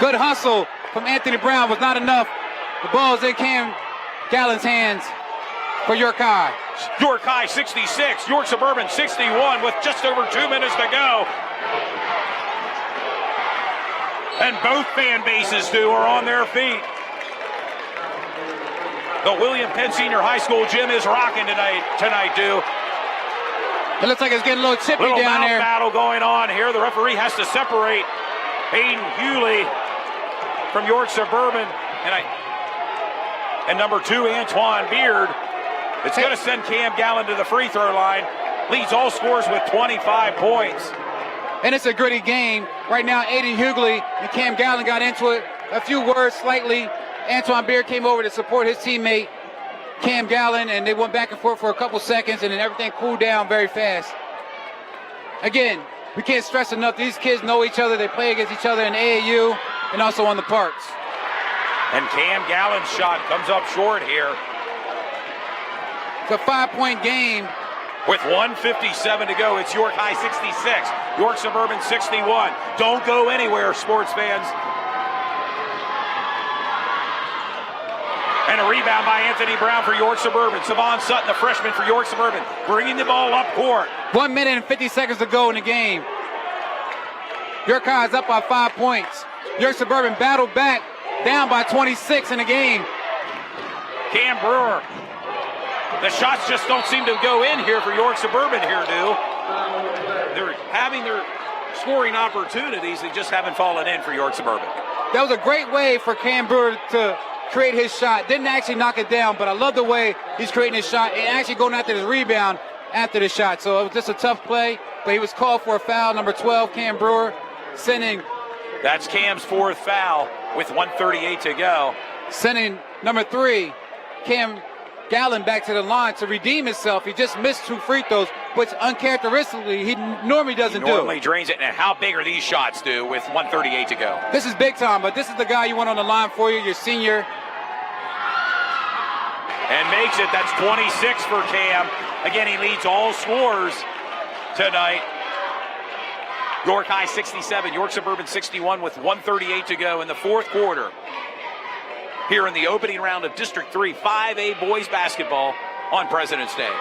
Good hustle from Anthony Brown was not enough. The ball is in Cam Gallen's hands for York High.
York High 66, York Suburban 61 with just over 2 minutes to go. And both fan bases, Stu, are on their feet. The William Penn Senior High School gym is rocking tonight, Stu.
It looks like it's getting a little chippy down there.
Battle going on here. The referee has to separate Aiden Hewley from York Suburban. And number 2, Antoine Beard. It's going to send Cam Gallen to the free throw line. Leads all scores with 25 points.
And it's a gritty game. Right now, Aiden Hughley and Cam Gallen got into it. A few words slightly. Antoine Beard came over to support his teammate, Cam Gallen, and they went back and forth for a couple seconds, and then everything cooled down very fast. Again, we can't stress enough, these kids know each other. They play against each other in AAU and also on the parks.
And Cam Gallen's shot comes up short here.
It's a 5-point game.
With 1:57 to go, it's York High 66, York Suburban 61. Don't go anywhere, sports fans. And a rebound by Anthony Brown for York Suburban. Savon Sutton, the freshman for York Suburban, bringing the ball up court.
1 minute and 50 seconds to go in the game. York High is up by 5 points. York Suburban battled back, down by 26 in the game.
Cam Brewer. The shots just don't seem to go in here for York Suburban here, Stu. They're having their scoring opportunities. They just haven't fallen in for York Suburban.
That was a great way for Cam Brewer to create his shot. Didn't actually knock it down, but I love the way he's creating his shot and actually going after his rebound after the shot. So it was just a tough play, but he was called for a foul. Number 12, Cam Brewer, sending.
That's Cam's 4th foul with 1:38 to go.
Sending number 3, Cam Gallen, back to the line to redeem himself. He just missed 2 free throws, which uncharacteristically he normally doesn't do.
Normally drains it. And how big are these shots, Stu, with 1:38 to go?
This is big time, but this is the guy you want on the line for you, your senior.
And makes it. That's 26 for Cam. Again, he leads all scorers tonight. York High 67, York Suburban 61 with 1:38 to go in the 4th quarter. Here in the opening round of District 3 5A boys basketball on President's Day.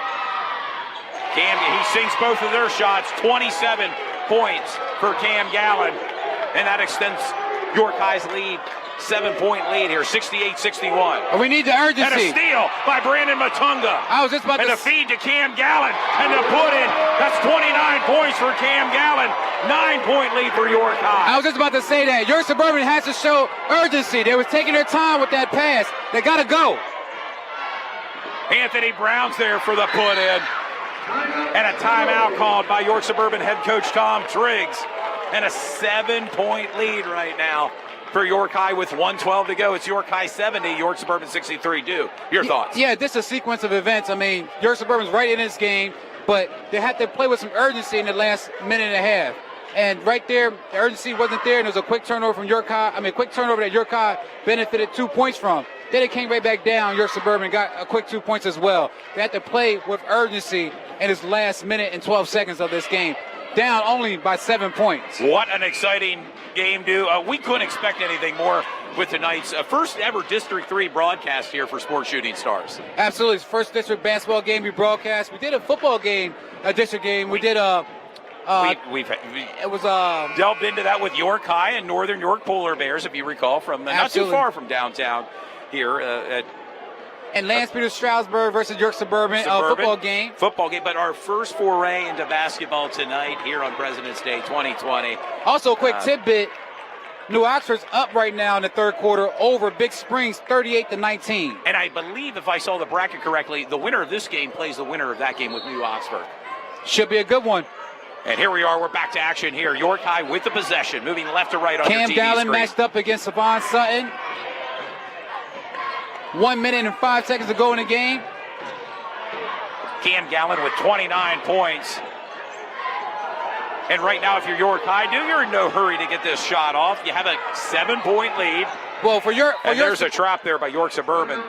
Cam, he sinks both of their shots, 27 points for Cam Gallen, and that extends York High's lead, 7-point lead here, 68-61.
We need the urgency.
And a steal by Brandon Matunga.
I was just about
and
to
a feed to Cam Gallen, and the put-in. That's 29 points for Cam Gallen, 9-point lead for York High.
I was just about to say that. York Suburban has to show urgency. They was taking their time with that pass. They got to go.
Anthony Brown's there for the put-in. And a timeout called by York Suburban head coach Tom Triggs. And a 7-point lead right now for York High with 1:12 to go. It's York High 70, York Suburban 63. Do your thoughts?
Yeah, this is a sequence of events. I mean, York Suburban's right in this game, but they had to play with some urgency in the last minute and a half. And right there, the urgency wasn't there, and there was a quick turnover from York High. Quick turnover that York High benefited 2 points from. Then it came right back down. York Suburban got a quick 2 points as well. They had to play with urgency in this last minute and 12 seconds of this game. Down only by 7 points.
What an exciting game, dude. We couldn't expect anything more with tonight's first ever District 3 broadcast here for Sports Shooting Stars.
Absolutely. It's the first district basketball game we broadcast. We did a football game, a district game. We did a...
We've
it was
delved into that with York High and Northern York Polar Bears, if you recall, from not too far from downtown here at
and Lance Peter Stroudsburg versus York Suburban football game.
Football game, but our first foray into basketball tonight here on President's Day 2020.
Also, a quick tidbit: New Oxford's up right now in the third quarter over Big Springs, 38-19.
And I believe, if I saw the bracket correctly, the winner of this game plays the winner of that game with New Oxford.
Should be a good one.
And here we are. We're back to action here. York High with the possession, moving left to right on your TV
Cam Gallen
screen.
matched up against Savon Sutton. 1 minute and 5 seconds to go in the game.
Cam Gallen with 29 points. And right now, if you're York High, you're in no hurry to get this shot off. You have a 7-point lead.
Well,
there's a trap there by York Suburban.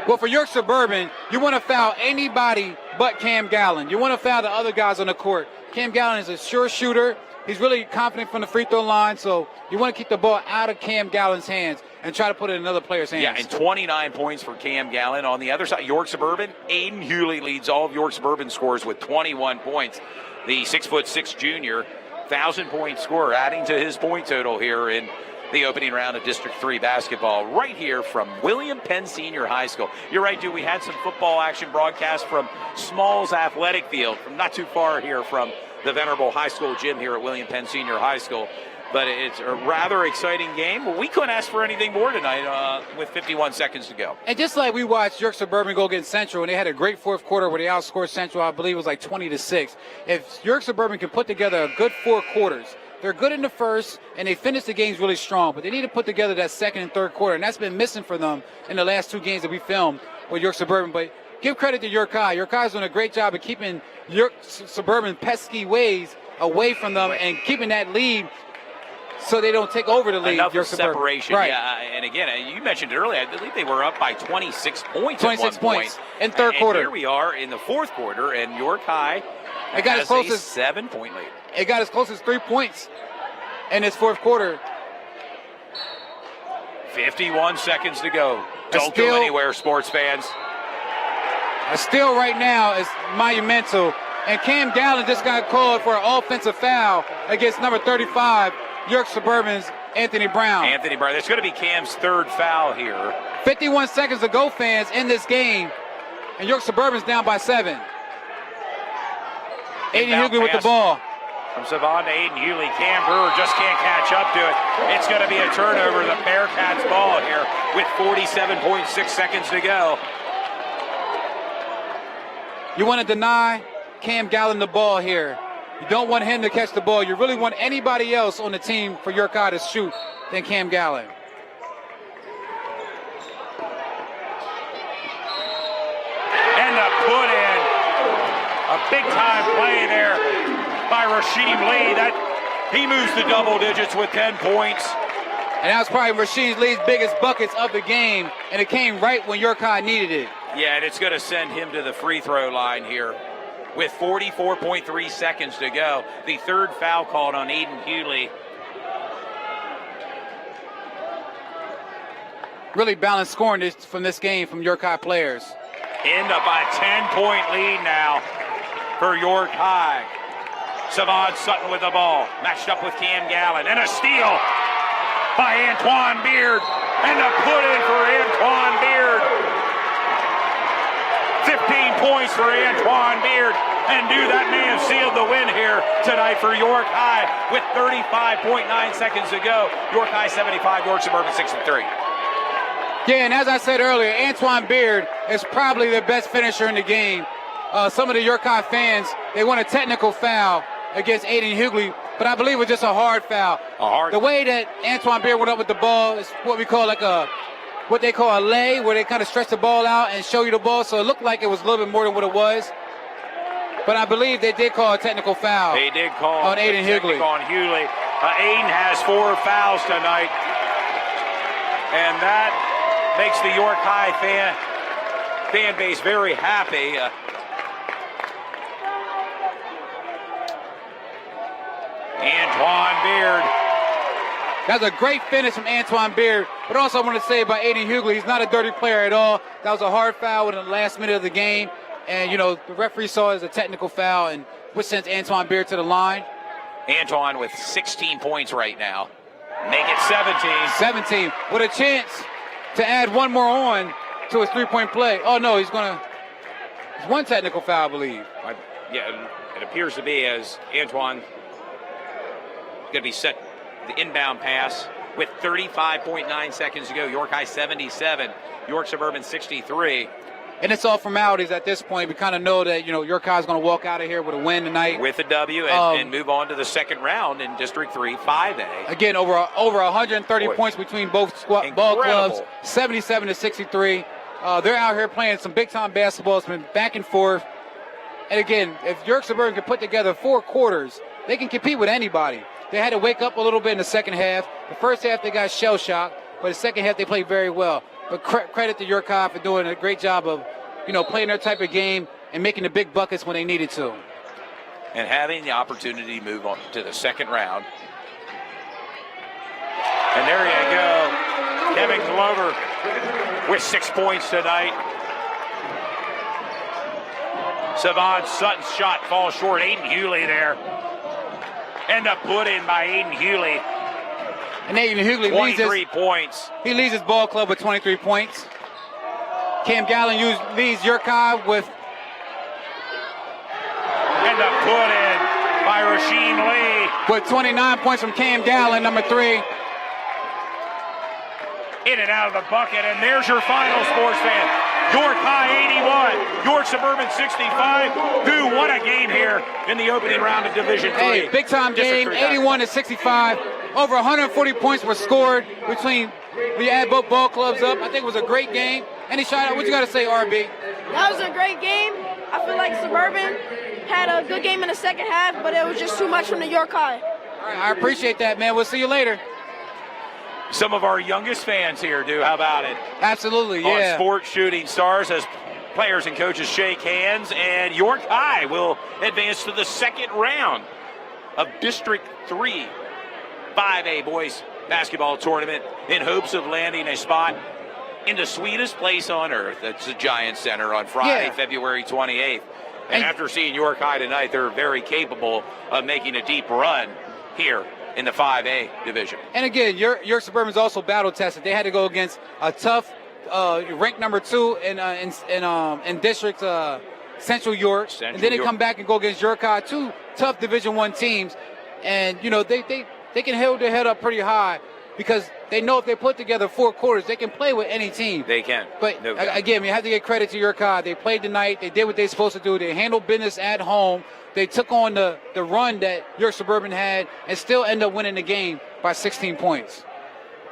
Well, for York Suburban, you want to foul anybody but Cam Gallen. You want to foul the other guys on the court. Cam Gallen is a sure shooter. He's really confident from the free throw line, so you want to keep the ball out of Cam Gallen's hands and try to put it in another player's hands.
Yeah, and 29 points for Cam Gallen. On the other side, York Suburban, Aiden Hewley leads all of York Suburban scores with 21 points. The 6'6" junior, 1,000-point scorer, adding to his point total here in the opening round of District 3 basketball, right here from William Penn Senior High School. You're right, dude. We had some football action broadcast from Smalls Athletic Field, from not too far here from the venerable high school gym here at William Penn Senior High School. But it's a rather exciting game. Well, we couldn't ask for anything more tonight with 51 seconds to go.
And just like we watched York Suburban go against Central, and they had a great fourth quarter where they outscored Central, I believe it was like 20-6. If York Suburban can put together a good 4 quarters, they're good in the first, and they finish the games really strong. But they need to put together that second and third quarter, and that's been missing for them in the last 2 games that we filmed with York Suburban. But give credit to York High. York High's doing a great job of keeping York Suburban pesky ways away from them and keeping that lead so they don't take over the lead.
Enough
York
separation,
right.
Yeah. And again, you mentioned it earlier, I believe they were up by 26 points
26
at one
points
point.
in third quarter.
Here we are in the fourth quarter, and York High
got as close
a
as
7-point lead.
It got as close as 3 points in this fourth quarter.
51 seconds to go. Don't go anywhere, sports fans.
A steal right now is monumental. And Cam Gallen just got called for an offensive foul against number 35, York Suburban's Anthony Brown.
Anthony Brown. That's going to be Cam's third foul here.
51 seconds to go, fans, in this game. And York Suburban's down by 7. Aiden Hughley with the ball.
From Savon to Aiden Hewley. Cam Brewer just can't catch up to it. It's going to be a turnover. The Bearcats ball here with 47.6 seconds to go.
You want to deny Cam Gallen the ball here. You don't want him to catch the ball. You really want anybody else on the team for York High to shoot than Cam Gallen.
And to put in a big-time play there by Rasheem Lee. He moves to double digits with 10 points.
And that was probably Rasheem Lee's biggest buckets of the game, and it came right when York High needed it.
Yeah, and it's going to send him to the free throw line here with 44.3 seconds to go. The third foul called on Aiden Hewley.
Really balanced scoring from this game from York High players.
End up by a 10-point lead now for York High. Savon Sutton with the ball, matched up with Cam Gallen, and a steal by Antoine Beard, and a put in for Antoine Beard. 15 points for Antoine Beard, and that may have sealed the win here tonight for York High with 35.9 seconds to go. York High 75, York Suburban 63.
Yeah, and as I said earlier, Antoine Beard is probably the best finisher in the game. Some of the York High fans, they want a technical foul against Aiden Hughley, but I believe it was just a hard foul. The way that Antoine Beard went up with the ball is what we call what they call a lay, where they kind of stretch the ball out and show you the ball, so it looked like it was a little bit more than what it was. But I believe they did call a technical foul.
They did call
on Aiden Hughley.
On Hewley. Aiden has 4 fouls tonight, and that makes the York High fan base very happy. Antoine Beard.
That's a great finish from Antoine Beard. But also I want to say about Aiden Hughley, he's not a dirty player at all. That was a hard foul in the last minute of the game. And, you know, the referee saw it as a technical foul, and which sends Antoine Beard to the line.
Antoine with 16 points right now. Make it 17.
17 with a chance to add one more on to his three-point play. Oh, no, he's one technical foul, I believe.
Yeah, it appears to be, as Antoine is going to be set the inbound pass with 35.9 seconds to go. York High 77, York Suburban 63.
And it's all formalities at this point. We kind of know that, you know, York High is going to walk out of here with a win tonight.
With a W and move on to the second round in District 3 5A.
Again, over 130 points between both ball clubs, 77 to 63. They're out here playing some big-time basketball. It's been back and forth. And again, if York Suburban can put together 4 quarters, they can compete with anybody. They had to wake up a little bit in the second half. The first half, they got shell-shocked. But the second half, they played very well. But credit to York High for doing a great job of, you know, playing their type of game and making the big buckets when they needed to.
And having the opportunity to move on to the second round. And there you go. Kevin Glover with 6 points tonight. Savon Sutton's shot falls short. Aiden Hughley there. End up put in by Aiden Hughley.
And Aiden Hughley
23 points.
He leads his ball club with 23 points. Cam Gallen leads York High with.
End up put in by Rasheem Lee.
With 29 points from Cam Gallen, number 3.
In and out of the bucket, and there's your final, sports fan. York High 81, York Suburban 65. Who won a game here in the opening round of Division 3.
Hey, big time game, 81 to 65. Over 140 points were scored between. We add both ball clubs up. I think it was a great game. Any shout out? What you got to say, RB?
That was a great game. I feel like Suburban had a good game in the second half, but it was just too much from the York High.
All right, I appreciate that, man. We'll see you later.
Some of our youngest fans here, do. How about it?
Absolutely, yeah.
On Sports Shooting Stars as players and coaches shake hands, and York High will advance to the second round of District 3 5A boys basketball tournament in hopes of landing a spot in the sweetest place on earth. That's the Giant Center on Friday, February 28th. And after seeing York High tonight, they're very capable of making a deep run here in the 5A division.
And again, York Suburban is also battle tested. They had to go against a tough, ranked number 2 in District Central York, and then they come back and go against York High, 2 tough Division 1 teams, and you know they can hold their head up pretty high because they know if they put together 4 quarters, they can play with any team.
They can.
But again, we have to give credit to York High. They played tonight. They did what they're supposed to do. They handled business at home. They took on the run that York Suburban had and still end up winning the game by 16 points.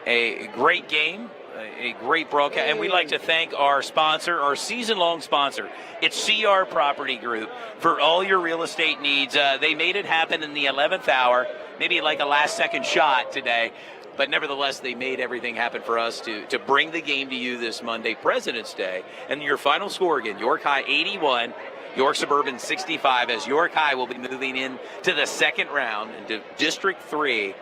A great game, a great broadcast, and we'd like to thank our sponsor, our season-long sponsor. It's CR Property Group for all your real estate needs. They made it happen in the 11th hour, maybe like a last-second shot today, but nevertheless, they made everything happen for us to bring the game to you this Monday, President's Day. And your final score again, York High 81, York Suburban 65, as York High will be moving in to the second round into District 3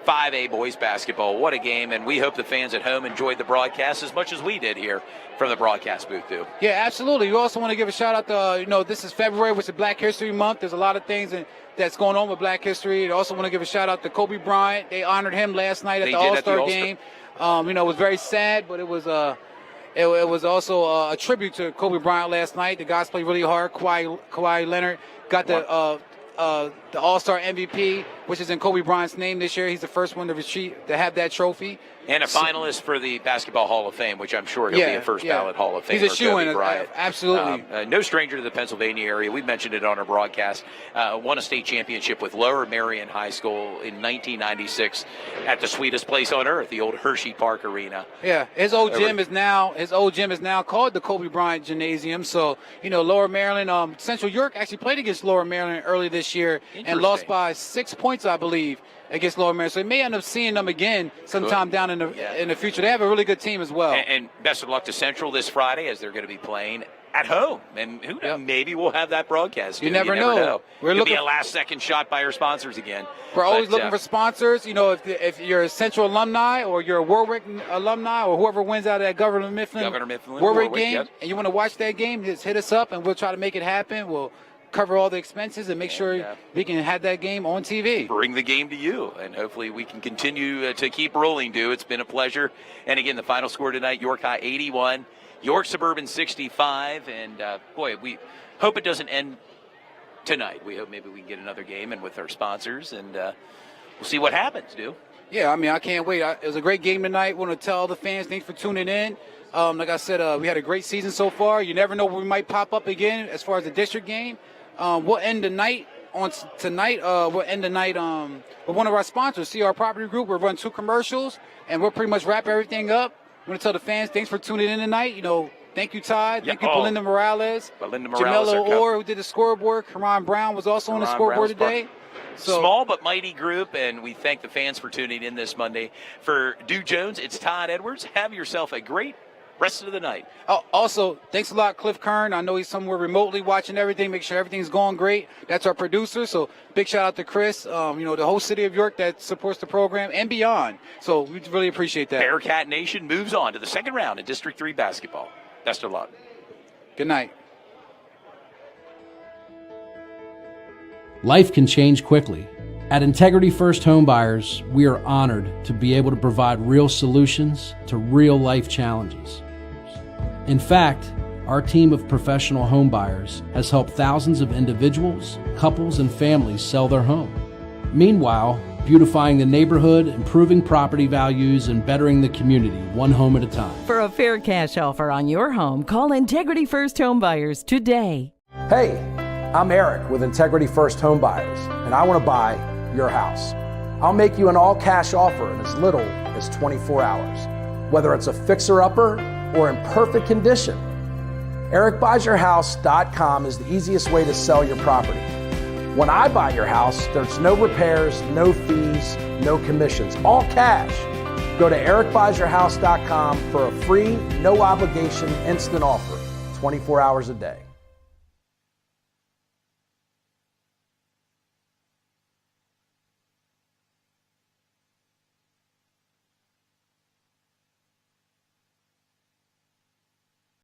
5A boys basketball. What a game, and we hope the fans at home enjoyed the broadcast as much as we did here from the broadcast booth, too.
Yeah, absolutely. We also want to give a shout-out to, this is February, which is Black History Month. There's a lot of things that's going on with Black History. I also want to give a shout-out to Kobe Bryant. They honored him last night at the All-Star game. It was very sad, but it was also a tribute to Kobe Bryant last night. The guys played really hard. Kawhi Leonard got the All-Star MVP, which is in Kobe Bryant's name this year. He's the first one to have that trophy.
And a finalist for the Basketball Hall of Fame, which I'm sure he'll be a first-ballot Hall of Famer.
He's a shoo-in, absolutely.
No stranger to the Pennsylvania area. We mentioned it on our broadcast. Won a state championship with Lower Merion High School in 1996 at the sweetest place on earth, the old Hershey Park Arena.
Yeah, his old gym is now called the Kobe Bryant Gymnasium. So, Lower Maryland, Central York actually played against Lower Maryland early this year and lost by 6 points. points, I believe, against Lower Merion. So you may end up seeing them again sometime down in the future. They have a really good team as well.
And best of luck to Central this Friday as they're going to be playing at home. And who knows, maybe we'll have that broadcast.
You never know.
We're looking be a last-second shot by our sponsors again.
We're always looking for sponsors. You know, if you're a Central alumni or you're a Warwick alumni or whoever wins out of that Governor Mifflin Warwick game, and you want to watch that game, just hit us up and we'll try to make it happen. We'll cover all the expenses and make sure we can have that game on TV.
Bring the game to you, and hopefully we can continue to keep rolling, Dew. It's been a pleasure. And again, the final score tonight, York High 81, York Suburban 65, and boy, we hope it doesn't end tonight. We hope maybe we can get another game and with our sponsors, and we'll see what happens, Dew.
Yeah, I mean, I can't wait. It was a great game tonight. Want to tell all the fans, thanks for tuning in. Like I said, we had a great season so far. You never know when we might pop up again as far as the district game. We'll end the night tonight. We'll end the night with one of our sponsors, CR Property Group. We'll run 2 commercials, and we'll pretty much wrap everything up. I want to tell the fans, thanks for tuning in tonight. You know, thank you, Todd. Thank you, Belinda Morales. Jamela Orr, who did the scoreboard. Karan Brown was also on the scoreboard today.
So, small but mighty group, and we thank the fans for tuning in this Monday. For Dew Jones, it's Todd Edwards. Have yourself a great rest of the night.
Also, thanks a lot, Cliff Kern. I know he's somewhere remotely watching everything. Make sure everything's going great. That's our producer. So big shout out to Chris, you know, the whole city of York that supports the program and beyond. So we really appreciate that.
Bearcat Nation moves on to the second round in District 3 basketball. Best of luck.
Good night.
Life can change quickly. At Integrity First Home Buyers, we are honored to be able to provide real solutions to real life challenges. In fact, our team of professional home buyers has helped thousands of individuals, couples, and families sell their home. Meanwhile, beautifying the neighborhood, improving property values, and bettering the community one home at a time.
For a fair cash offer on your home, call Integrity First Home Buyers today.
Hey, I'm Eric with Integrity First Home Buyers, and I want to buy your house. I'll make you an all-cash offer in as little as 24 hours, whether it's a fixer-upper or in perfect condition. EricBuysYourHouse.com is the easiest way to sell your property. When I buy your house, there's no repairs, no fees, no commissions, all cash. Go to EricBuysYourHouse.com for a free, no obligation, instant offer, 24 hours a day.